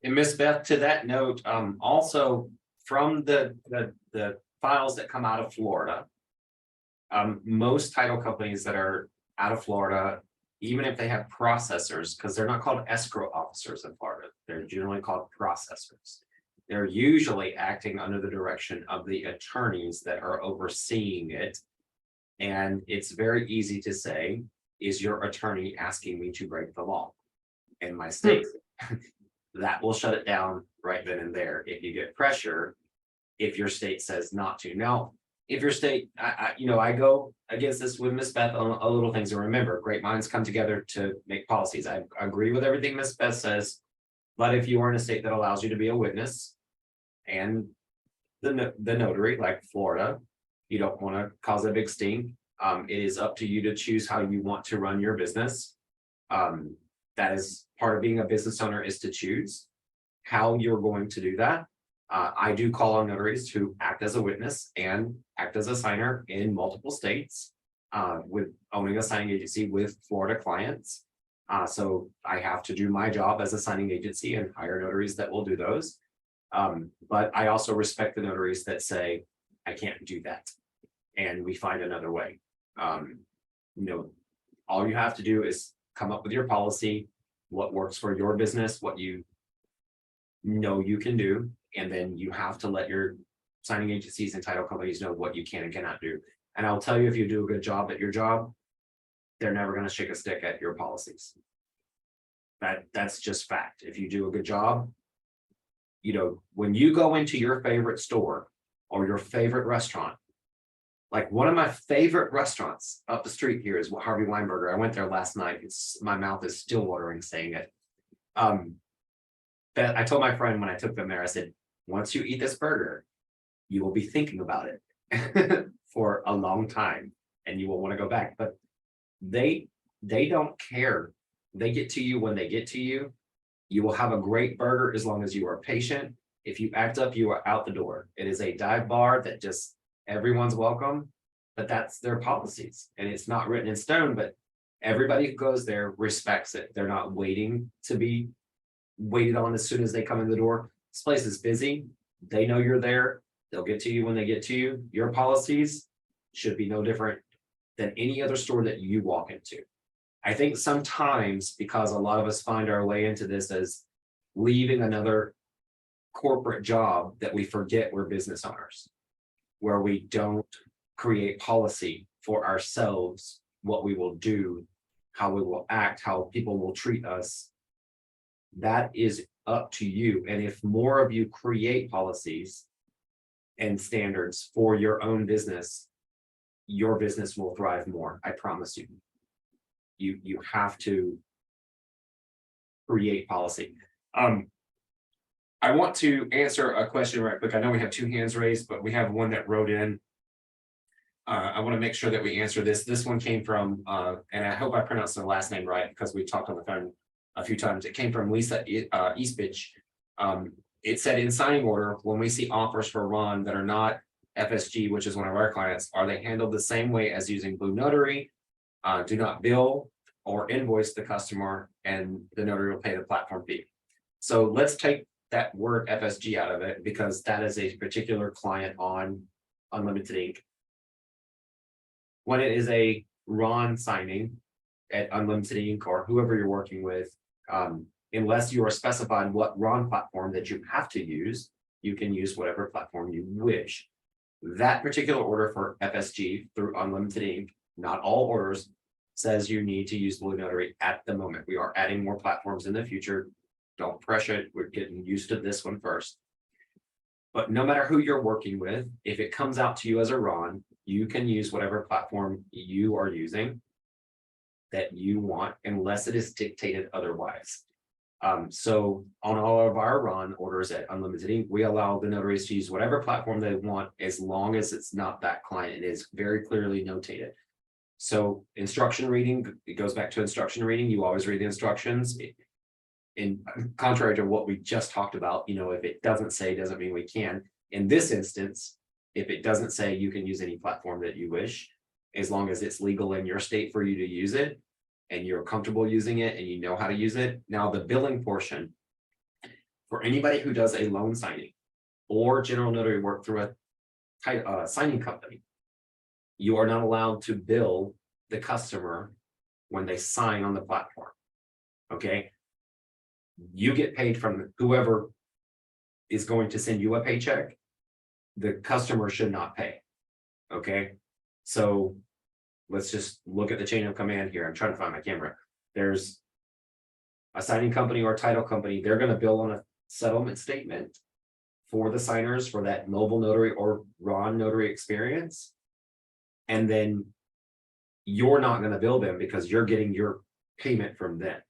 And Miss Beth, to that note, also from the files that come out of Florida, most title companies that are out of Florida, even if they have processors, because they're not called escrow officers in Florida, they're generally called processors. They're usually acting under the direction of the attorneys that are overseeing it. And it's very easy to say, is your attorney asking me to break the law in my state? That will shut it down right then and there. If you get pressure, if your state says not to. Now, if your state, I go against this with Miss Beth on a little things to remember. Great minds come together to make policies. I agree with everything Miss Beth says, but if you are in a state that allows you to be a witness and the notary, like Florida, you don't want to cause a big stink. It is up to you to choose how you want to run your business. That is part of being a business owner, is to choose how you're going to do that. I do call on notaries to act as a witness and act as a signer in multiple states, with owning a signing agency with Florida clients. So I have to do my job as a signing agency and hire notaries that will do those. But I also respect the notaries that say, I can't do that, and we find another way. All you have to do is come up with your policy, what works for your business, what you know you can do. And then you have to let your signing agencies and title companies know what you can and cannot do. And I'll tell you, if you do a good job at your job, they're never going to shake a stick at your policies. That's just fact. If you do a good job, when you go into your favorite store or your favorite restaurant, like one of my favorite restaurants up the street here is Harvey Weinberger. I went there last night. My mouth is still watering saying it. But I told my friend when I took them there, I said, once you eat this burger, you will be thinking about it for a long time and you will want to go back. But they don't care. They get to you when they get to you. You will have a great burger as long as you are patient. If you act up, you are out the door. It is a dive bar that just everyone's welcome, but that's their policies. And it's not written in stone, but everybody who goes there respects it. They're not waiting to be waited on as soon as they come in the door. This place is busy. They know you're there. They'll get to you when they get to you. Your policies should be no different than any other store that you walk into. I think sometimes, because a lot of us find our way into this as leaving another corporate job, that we forget we're business owners, where we don't create policy for ourselves, what we will do, how we will act, how people will treat us. That is up to you. And if more of you create policies and standards for your own business, your business will thrive more. I promise you. You have to create policy. I want to answer a question right quick. I know we have two hands raised, but we have one that wrote in. I want to make sure that we answer this. This one came from, and I hope I pronounced the last name right because we talked on the phone a few times. It came from Lisa Eastbitch. It said, in signing order, when we see offers for Ron that are not FSG, which is one of our clients, are they handled the same way as using Blue Notary? Do not bill or invoice the customer, and the notary will pay the platform fee. So let's take that word FSG out of it, because that is a particular client on Unlimited Inc. When it is a Ron signing at Unlimited Inc. or whoever you're working with, unless you are specifying what Ron platform that you have to use, you can use whatever platform you wish. That particular order for FSG through Unlimited Inc., not all orders, says you need to use Blue Notary at the moment. We are adding more platforms in the future. Don't pressure it. We're getting used to this one first. But no matter who you're working with, if it comes out to you as a RON, you can use whatever platform you are using that you want, unless it is dictated otherwise. So on all of our RON orders at Unlimited Ink, we allow the notaries to use whatever platform they want, as long as it's not that client. It is very clearly notated. So instruction reading, it goes back to instruction reading. You always read the instructions. In contrary to what we just talked about, you know, if it doesn't say, doesn't mean we can. In this instance, if it doesn't say, you can use any platform that you wish, as long as it's legal in your state for you to use it, and you're comfortable using it and you know how to use it. Now, the billing portion, for anybody who does a loan signing or general notary work through a signing company, you are not allowed to bill the customer when they sign on the platform. Okay. You get paid from whoever is going to send you a paycheck. The customer should not pay. Okay. So let's just look at the chain of command here. I'm trying to find my camera. There's a signing company or a title company. They're going to bill on a settlement statement for the signers for that mobile notary or RON notary experience. And then you're not going to bill them because you're getting your payment from them.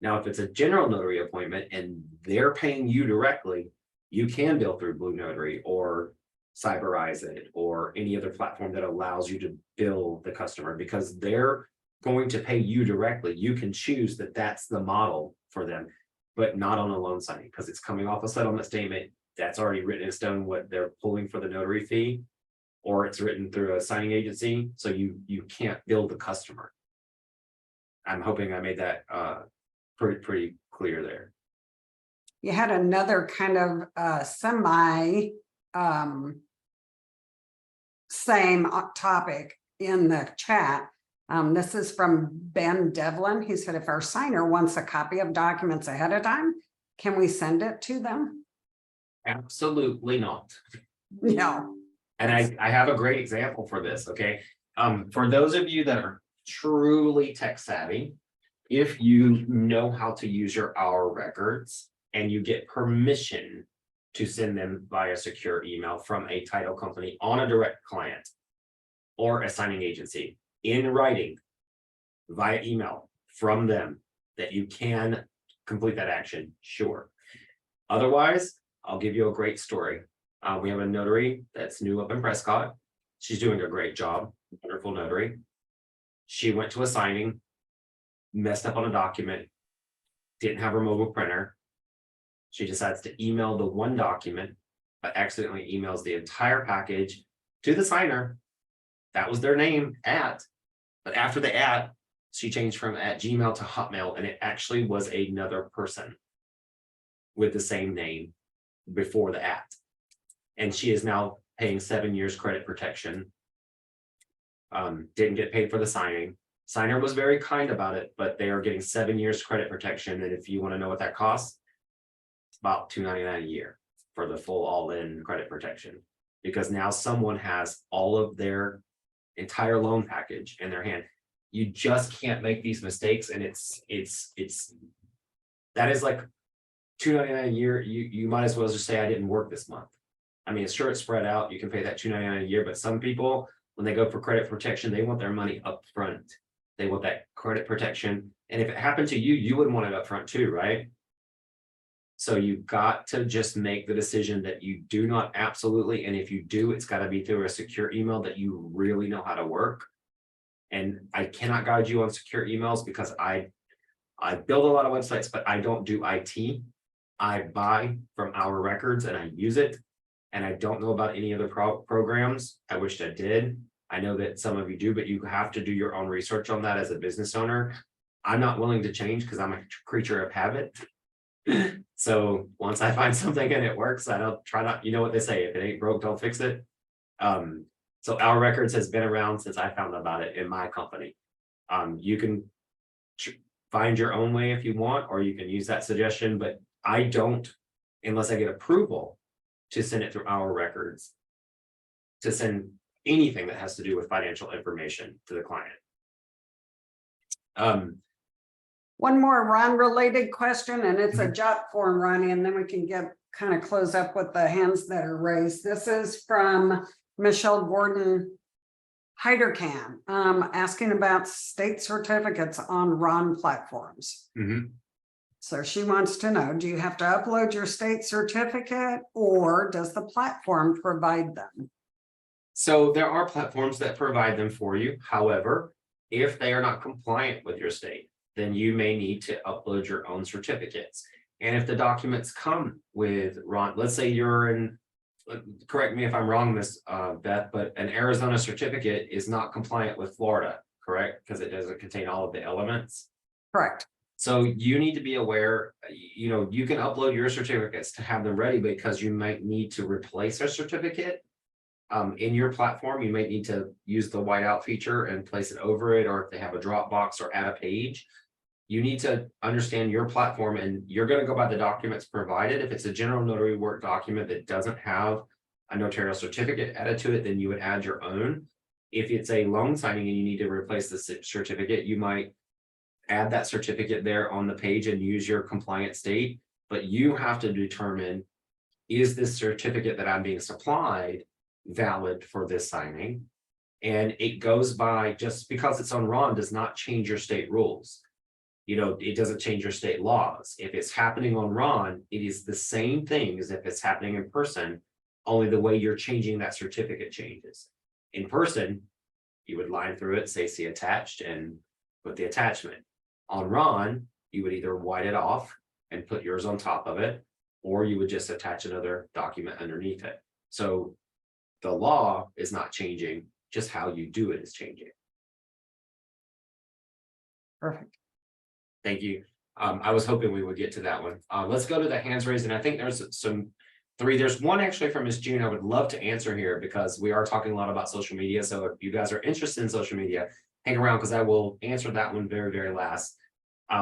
Now, if it's a general notary appointment and they're paying you directly, you can bill through Blue Notary or Cyberize it or any other platform that allows you to bill the customer, because they're going to pay you directly. You can choose that that's the model for them, but not on a loan signing, because it's coming off a settlement statement that's already written in stone what they're pulling for the notary fee, or it's written through a signing agency. So you can't bill the customer. I'm hoping I made that pretty clear there. You had another kind of semi same topic in the chat. This is from Ben Devlin. He said, if our signer wants a copy of documents ahead of time, can we send it to them? Absolutely not. No. And I have a great example for this. Okay. For those of you that are truly tech savvy, if you know how to use your hour records and you get permission to send them via secure email from a title company on a direct client or a signing agency in writing via email from them, that you can complete that action, sure. Otherwise, I'll give you a great story. We have a notary that's new up in Prescott. She's doing a great job, wonderful notary. She went to a signing, messed up on a document, didn't have her mobile printer. She decides to email the one document, but accidentally emails the entire package to the signer. That was their name, but after the @ she changed from @Gmail to Hotmail, and it actually was another person with the same name before the @ and she is now paying 7 years credit protection. Didn't get paid for the signing. Signer was very kind about it, but they are getting 7 years credit protection. And if you want to know what that costs, it's about $299 a year for the full all-in credit protection, because now someone has all of their entire loan package in their hand. You just can't make these mistakes. And that is like $299 a year. You might as well just say, I didn't work this month. I mean, sure, it's spread out. You can pay that $299 a year, but some people, when they go for credit protection, they want their money up front. They want that credit protection. And if it happened to you, you wouldn't want it up front too, right? So you've got to just make the decision that you do not absolutely. And if you do, it's got to be through a secure email that you really know how to work. And I cannot guide you on secure emails because I build a lot of websites, but I don't do IT. I buy from our records and I use it. And I don't know about any other programs. I wish I did. I know that some of you do, but you have to do your own research on that as a business owner. I'm not willing to change because I'm a creature of habit. So once I find something and it works, I don't try not, you know what they say, if it ain't broke, don't fix it. So our records has been around since I found about it in my company. You can find your own way if you want, or you can use that suggestion, but I don't, unless I get approval to send it through our records, to send anything that has to do with financial information to the client. One more Ron related question, and it's a jot form, Ronnie, and then we can kind of close up with the hands that are raised. This is from Michelle Gordon Heiderkamp, asking about state certificates on Ron platforms. Mhm. So she wants to know, do you have to upload your state certificate or does the platform provide them? So there are platforms that provide them for you. However, if they are not compliant with your state, then you may need to upload your own certificates. And if the documents come with Ron, let's say you're in, correct me if I'm wrong, Miss Beth, but an Arizona certificate is not compliant with Florida, correct? Because it doesn't contain all of the elements. Correct. So you need to be aware, you know, you can upload your certificates to have them ready because you might need to replace a certificate. In your platform, you might need to use the whiteout feature and place it over it, or if they have a Dropbox or add a page. You need to understand your platform, and you're going to go by the documents provided. If it's a general notary work document that doesn't have a notarial certificate added to it, then you would add your own. If it's a loan signing and you need to replace the certificate, you might add that certificate there on the page and use your compliant state. But you have to determine, is this certificate that I'm being supplied valid for this signing? And it goes by, just because it's on Ron does not change your state rules. You know, it doesn't change your state laws. If it's happening on Ron, it is the same thing as if it's happening in person, only the way you're changing that certificate changes. In person, you would line through it, say see attached, and put the attachment. On Ron, you would either white it off and put yours on top of it, or you would just attach another document underneath it. So the law is not changing, just how you do it is changing. Perfect. Thank you. I was hoping we would get to that one. Let's go to the hands raised, and I think there's three. There's one actually from Ms. June I would love to answer here because we are talking a lot about social media. So if you guys are interested in social media, hang around because I will answer that one very, very last.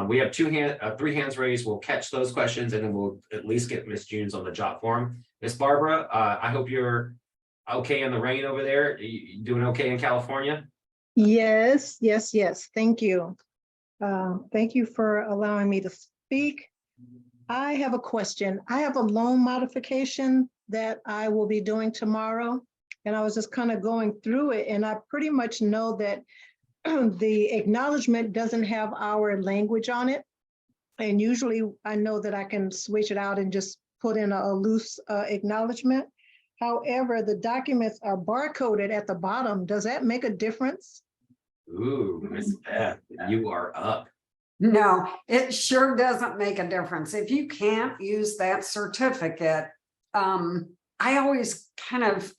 We have three hands raised. We'll catch those questions and then we'll at least get Ms. June's on the jot form. Miss Barbara, I hope you're okay in the rain over there. You doing okay in California? Yes, yes, yes. Thank you. Thank you for allowing me to speak. I have a question. I have a loan modification that I will be doing tomorrow. And I was just kind of going through it and I pretty much know that the acknowledgement doesn't have our language on it. And usually I know that I can switch it out and just put in a loose acknowledgement. However, the documents are barcoded at the bottom. Does that make a difference? Ooh, Miss Beth, you are up. No, it sure doesn't make a difference. If you can't use that certificate, I always kind of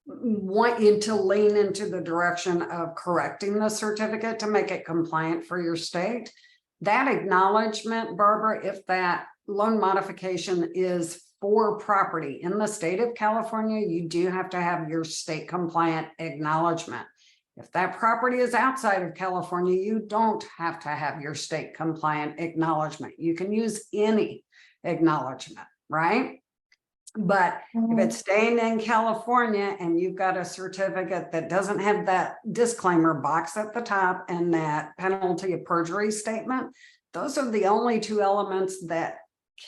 want you to lean into the direction of correcting the certificate to make it compliant for your state. That acknowledgement, Barbara, if that loan modification is for property in the state of California, you do have to have your state compliant acknowledgement. If that property is outside of California, you don't have to have your state compliant acknowledgement. You can use any acknowledgement, right? But if it's staying in California and you've got a certificate that doesn't have that disclaimer box at the top and that penalty of perjury statement, those are the only two elements that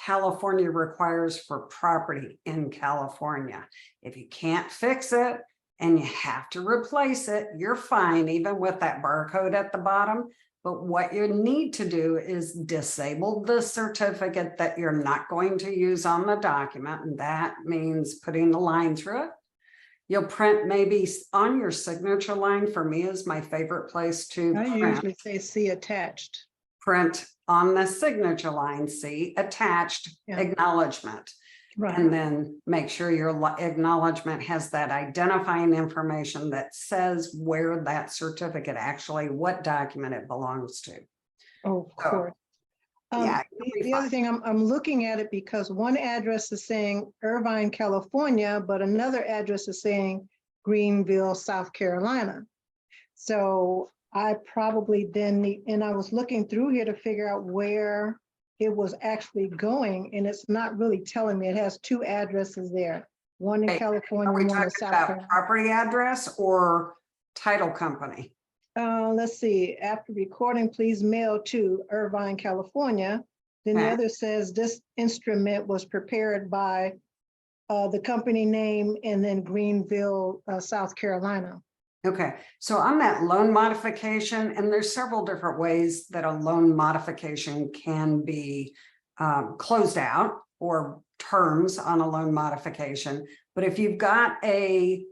California requires for property in California. If you can't fix it and you have to replace it, you're fine, even with that barcode at the bottom. But what you need to do is disable the certificate that you're not going to use on the document. And that means putting the line through it. You'll print maybe on your signature line. For me is my favorite place to I print. usually say see attached. Print on the signature line, see attached acknowledgement. Right. And then make sure your acknowledgement has that identifying information that says where that certificate actually, what document it belongs to. Oh, of course. Yeah, The other thing, I'm looking at it because one address is saying Irvine, California, but another address is saying Greenville, South Carolina. So I probably then need, and I was looking through here to figure out where it was actually going, and it's not really telling me. It has two addresses there, one in California, Are we one in talking South about Carolina. property address or title company? Let's see, after recording, please mail to Irvine, California. Then the Okay. other says this instrument was prepared by the company name and then Greenville, South Carolina. Okay, so on that loan modification, and there's several different ways that a loan modification can be closed out or terms on a loan modification. But if you've got a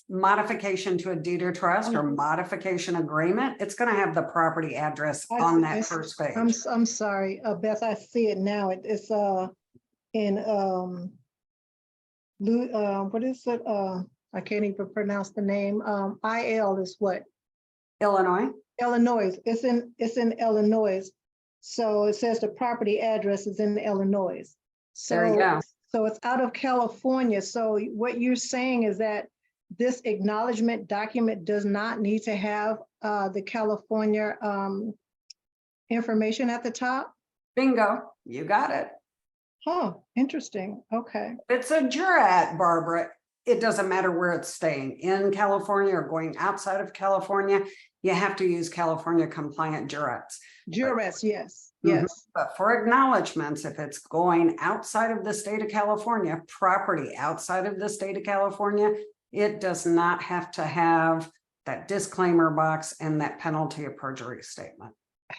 modification to a deed or trust or modification agreement, it's going to have the property address on that first page. I'm sorry, Beth, I see it now. It's in what is it? I can't even pronounce the name. IL is what? Illinois. Illinois. It's in Illinois. So it says the property address is in Illinois. There you go. So it's out of California. So what you're saying is that this acknowledgement document does not need to have the California information at the top? Bingo, you got it. Huh, interesting. Okay. It's a jurat, Barbara. It doesn't matter where it's staying, in California or going outside of California. You have to use California compliant jurats. Jurats, yes, Mhm. yes. But for acknowledgements, if it's going outside of the state of California, property outside of the state of California, it does not have to have that disclaimer box and that penalty of perjury statement.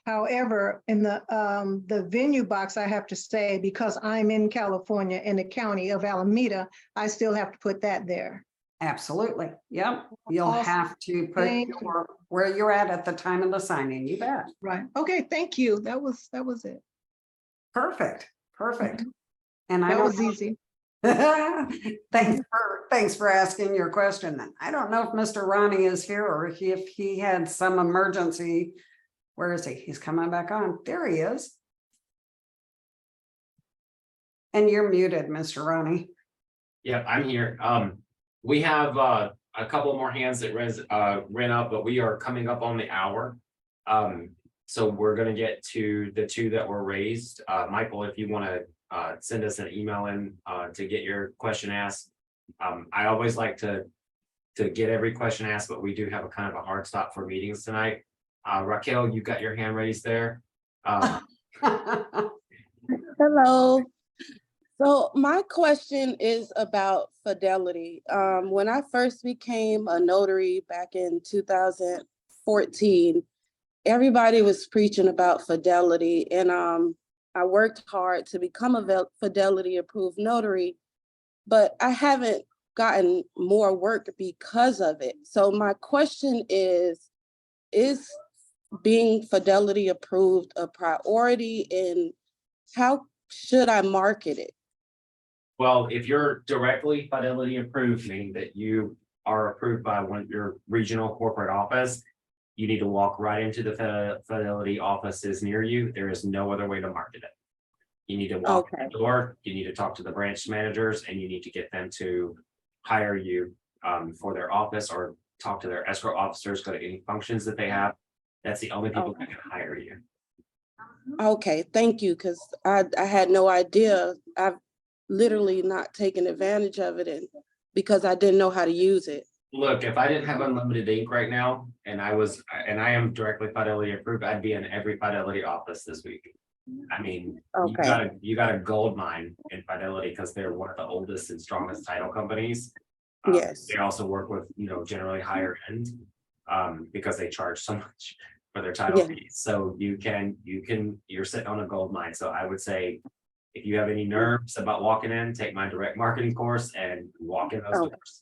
However, in the venue box, I have to say, because I'm in California in the county of Alameda, I still have to put that there. Absolutely. Yep. You'll Awesome. have to put Thank you. where you're at the time of the signing. You bet. Right. Okay, thank you. That was it. Perfect. Perfect. And I That don't was easy. Thanks for asking your question. Then I don't know if Mr. Ronnie is here or if he had some emergency. Where is he? He's coming back on. There he is. And you're muted, Mr. Ronnie. Yeah, I'm here. We have a couple more hands that ran up, but we are coming up on the hour. So we're gonna get to the two that were raised. Michael, if you want to send us an email in to get your question asked. I always like to get every question asked, but we do have a kind of a hard stop for meetings tonight. Raquel, you got your hand raised there. Hello. So my question is about Fidelity. When I first became a notary back in 2014, everybody was preaching about Fidelity, and I worked hard to become a Fidelity approved notary, but I haven't gotten more work because of it. So my question is being Fidelity approved a priority, and how should I market it? Well, if you're directly Fidelity approved, meaning that you are approved by your regional corporate office, you need to walk right into the Fidelity offices near you. There is no other way to market it. You need to walk in the door, you need to talk to the branch managers, and you need to get them to hire you for their office, or talk to their escrow officers, go to any functions that they have. That's the only people that can hire you. Okay, thank you, because I had no idea. I've literally not taken advantage of it, and because I didn't know how to use it. Look, if I didn't have unlimited ink right now, and I am directly Fidelity approved, I'd be in every Fidelity office this week. I mean, you got a gold mine in Fidelity because they're one of the oldest and strongest title companies. Yes. They also work with, generally higher end, because they charge so much for their title fees. So you're sitting on a gold mine. So I would say, if you have any nerves about walking in, take my direct marketing course and walk in those doors.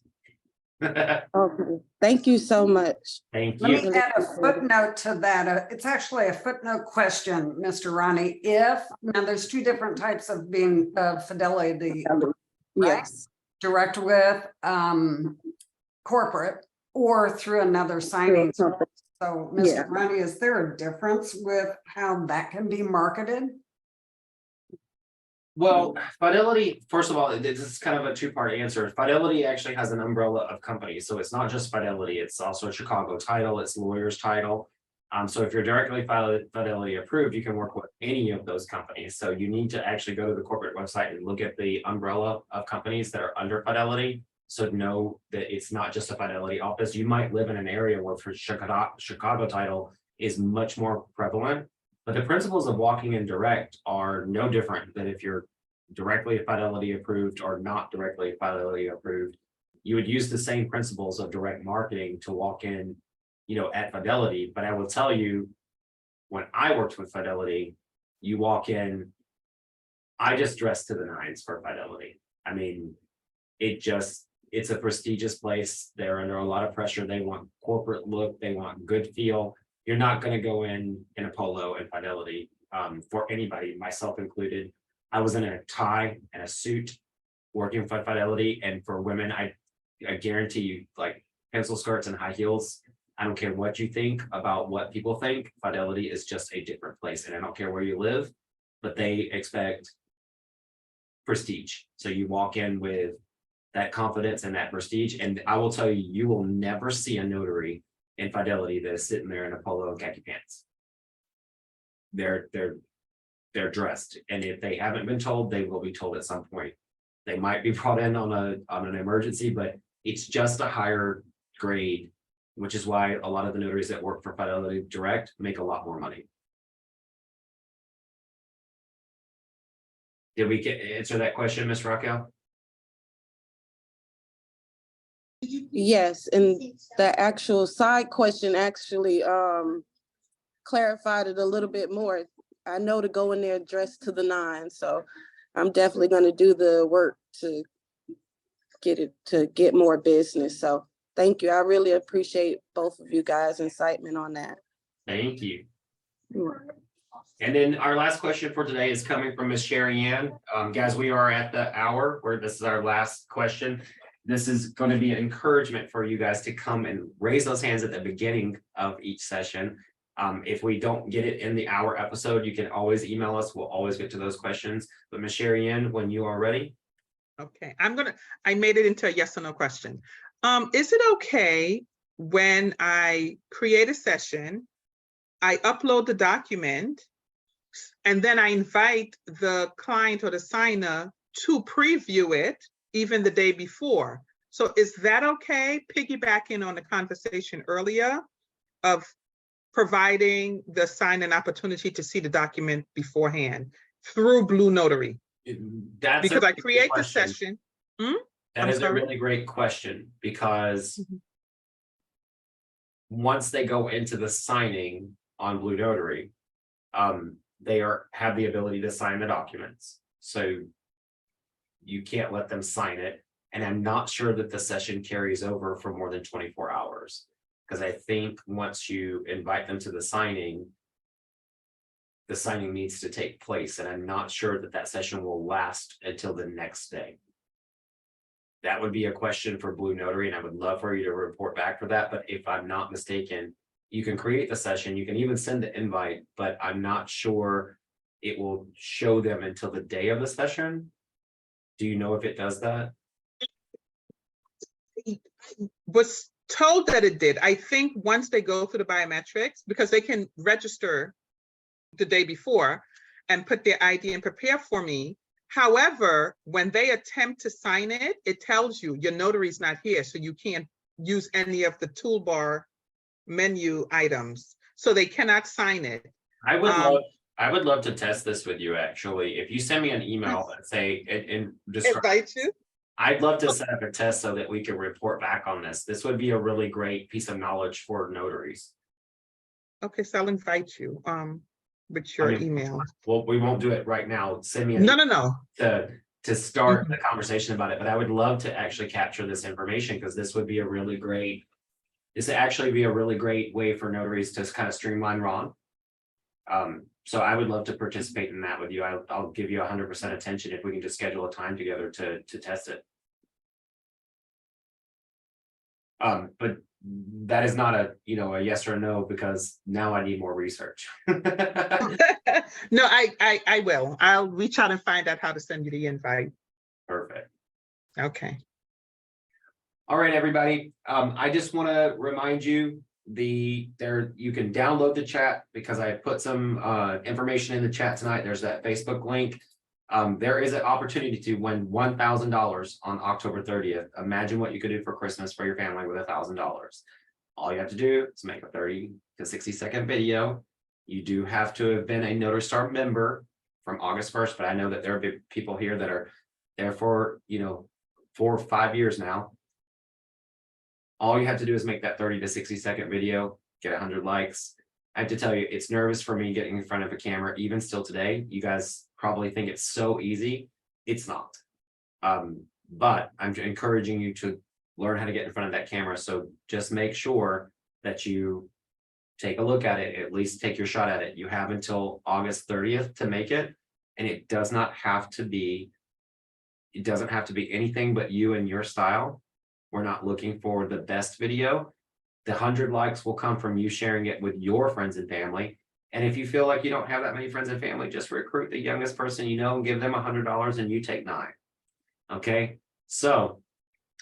Okay, thank you so much. Thank Let you. me add a footnote to that. It's actually a footnote question, Mr. Ronnie. Now there's two different types of being Fidelity, right? Yes. Direct with corporate or through another signing. So, Mr. Ronnie, is there a difference with how that can be marketed? Well, Fidelity, first of all, this is kind of a two-part answer. Fidelity actually has an umbrella of companies. So it's not just Fidelity, it's also Chicago Title, it's Lawyers Title. So if you're directly Fidelity approved, you can work with any of those companies. So you need to actually go to the corporate website and look at the umbrella of companies that are under Fidelity. So know that it's not just a Fidelity office. You might live in an area where for Chicago title is much more prevalent. But the principles of walking in direct are no different than if you're directly Fidelity approved or not directly Fidelity approved. You would use the same principles of direct marketing to walk in, at Fidelity. But I will tell you, when I worked with Fidelity, you walk in, I just dressed to the nines for Fidelity. I mean, it's a prestigious place. They're under a lot of pressure. They want corporate look. They want good feel. You're not going to go in a polo and Fidelity for anybody, myself included. I was in a tie and a suit working for Fidelity, and for women, I guarantee you, like pencil skirts and high heels. I don't care what you think about what people think. Fidelity is just a different place, and I don't care where you live, but they expect prestige. So you walk in with that confidence and that prestige. And I will tell you, you will never see a notary in Fidelity that is sitting there in a polo and khaki pants. They're dressed, and if they haven't been told, they will be told at some point. They might be brought in on an emergency, but it's just a higher grade, which is why a lot of the notaries that work for Fidelity Direct make a lot more money. Did we answer that question, Ms. Raquel? Yes, and the actual side question actually clarified it a little bit more. I know to go in there dressed to the nines, so I'm definitely going to do the work to get more business. So thank you. I really appreciate both of you guys' incitement on that. Thank you. And then our last question for today is coming from Ms. Sherry Ann. Guys, we are at the hour where this is our last question. This is going to be an encouragement for you guys to come and raise those hands at the beginning of each session. If we don't get it in the hour episode, you can always email us. We'll always get to those questions. But Ms. Sherry Ann, when you are ready. Okay, I made it into a yes or no question. Is it okay when I create a session, I upload the document, and then I invite the client or the signer to preview it even the day before? So is that okay? Piggybacking on the conversation earlier of providing the sign an opportunity to see the document beforehand through Blue Notary. That's because I create the session. That is a really great question, because once they go into the signing on Blue Notary, they have the ability to sign the documents. So you can't let them sign it. And I'm not sure that the session carries over for more than 24 hours. Because I think once you invite them to the signing needs to take place. And I'm not sure that that session will last until the next day. That would be a question for Blue Notary, and I would love for you to report back for that. But if I'm not mistaken, you can create the session, you can even send the invite, but I'm not sure it will show them until the day of the session. Do you know if it does that? Was told that it did. I think once they go through the biometrics, because they can register the day before and put their ID and prepare for me. However, when they attempt to sign it, it tells you your notary's not here, so you can't use any of the toolbar menu items. So they cannot sign it. I would love to test this with you, actually. If you send me an email and say, and Invite you. I'd love to set up a test so that we can report back on this. This would be a really great piece of knowledge for notaries. Okay, so I'll invite you with your email. Well, we won't do it right now. Send me No. To start the conversation about it, but I would love to actually capture this information, because this would be a really great, way for notaries to kind of streamline Ron. So I would love to participate in that with you. I'll give you 100% attention if we can just schedule a time together to test it. But that is not a yes or no, because now I need more research. No, I will. I'll reach out and find out how to send you the invite. Perfect. Okay. All right, everybody. I just want to remind you you can download the chat, because I put some information in the chat tonight. There's that Facebook link. There is an opportunity to win $1,000 on October 30th. Imagine what you could do for Christmas for your family with $1,000. All you have to do is make a 30 to 60-second video. You do have to have been a Notary Star member from August 1st, but I know that there are people here that are there for, 4 or 5 years now. All you have to do is make that 30 to 60-second video, get 100 likes. I have to tell you, it's nervous for me getting in front of a camera, even still today. You guys probably think it's so easy. It's not. But I'm encouraging you to learn how to get in front of that camera. So just make sure that you take a look at it, at least take your shot at it. You have until August 30th to make it. And it doesn't have to be anything but you and your style. We're not looking for the best video. The 100 likes will come from you sharing it with your friends and family. And if you feel like you don't have that many friends and family, just recruit the youngest person you know and give them $100 and you take 9. Okay, so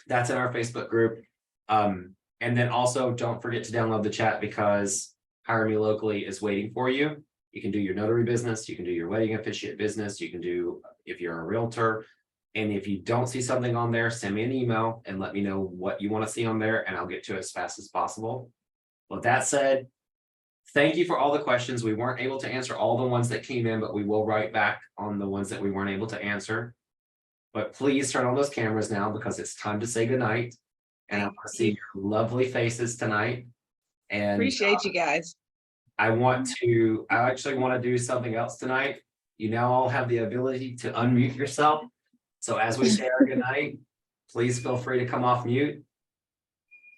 that's in our Facebook group. And then also don't forget to download the chat, because Hire Me Locally is waiting for you. You can do your notary business, you can do your wedding officiate business, you can do, if you're a realtor. And if you don't see something on there, send me an email and let me know what you want to see on there, and I'll get to it as fast as possible. With that said, thank you for all the questions. We weren't able to answer all the ones that came in, but we will write back on the ones that we weren't able to answer. But please turn on those cameras now, because it's time to say goodnight. And I want to see your lovely faces tonight. And Appreciate you guys. I actually want to do something else tonight. You now all have the ability to unmute yourself. So as we say our goodnight, please feel free to come off mute.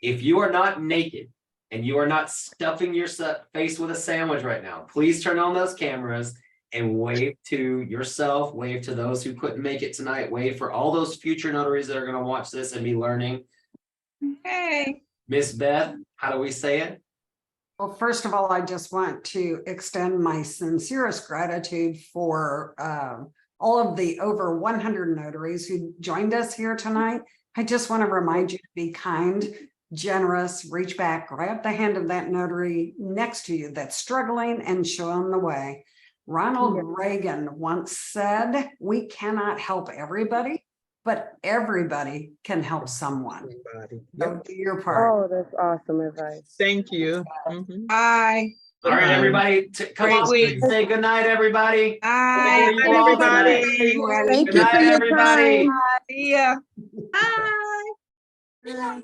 If you are not naked and you are not stuffing your face with a sandwich right now, please turn on those cameras and wave to yourself, wave to those who couldn't make it tonight, wave for all those future notaries that are going to watch this and be learning. Hey. Miss Beth, how do we say it? Well, first of all, I just want to extend my sincerest gratitude for all of the over 100 notaries who joined us here tonight. I just want to remind you to be kind, generous, reach back, grab the hand of that notary next to you that's struggling, and show them the way. Ronald Reagan once said, "We cannot help everybody, but everybody can help someone." Everybody. So do your part. Oh, that's awesome advice. Thank you. Mhm. Bye. All right, everybody, come Great on, week. say good night, everybody. Bye. Good night, everybody. Thank Good you night, for your everybody. time. See ya. Bye.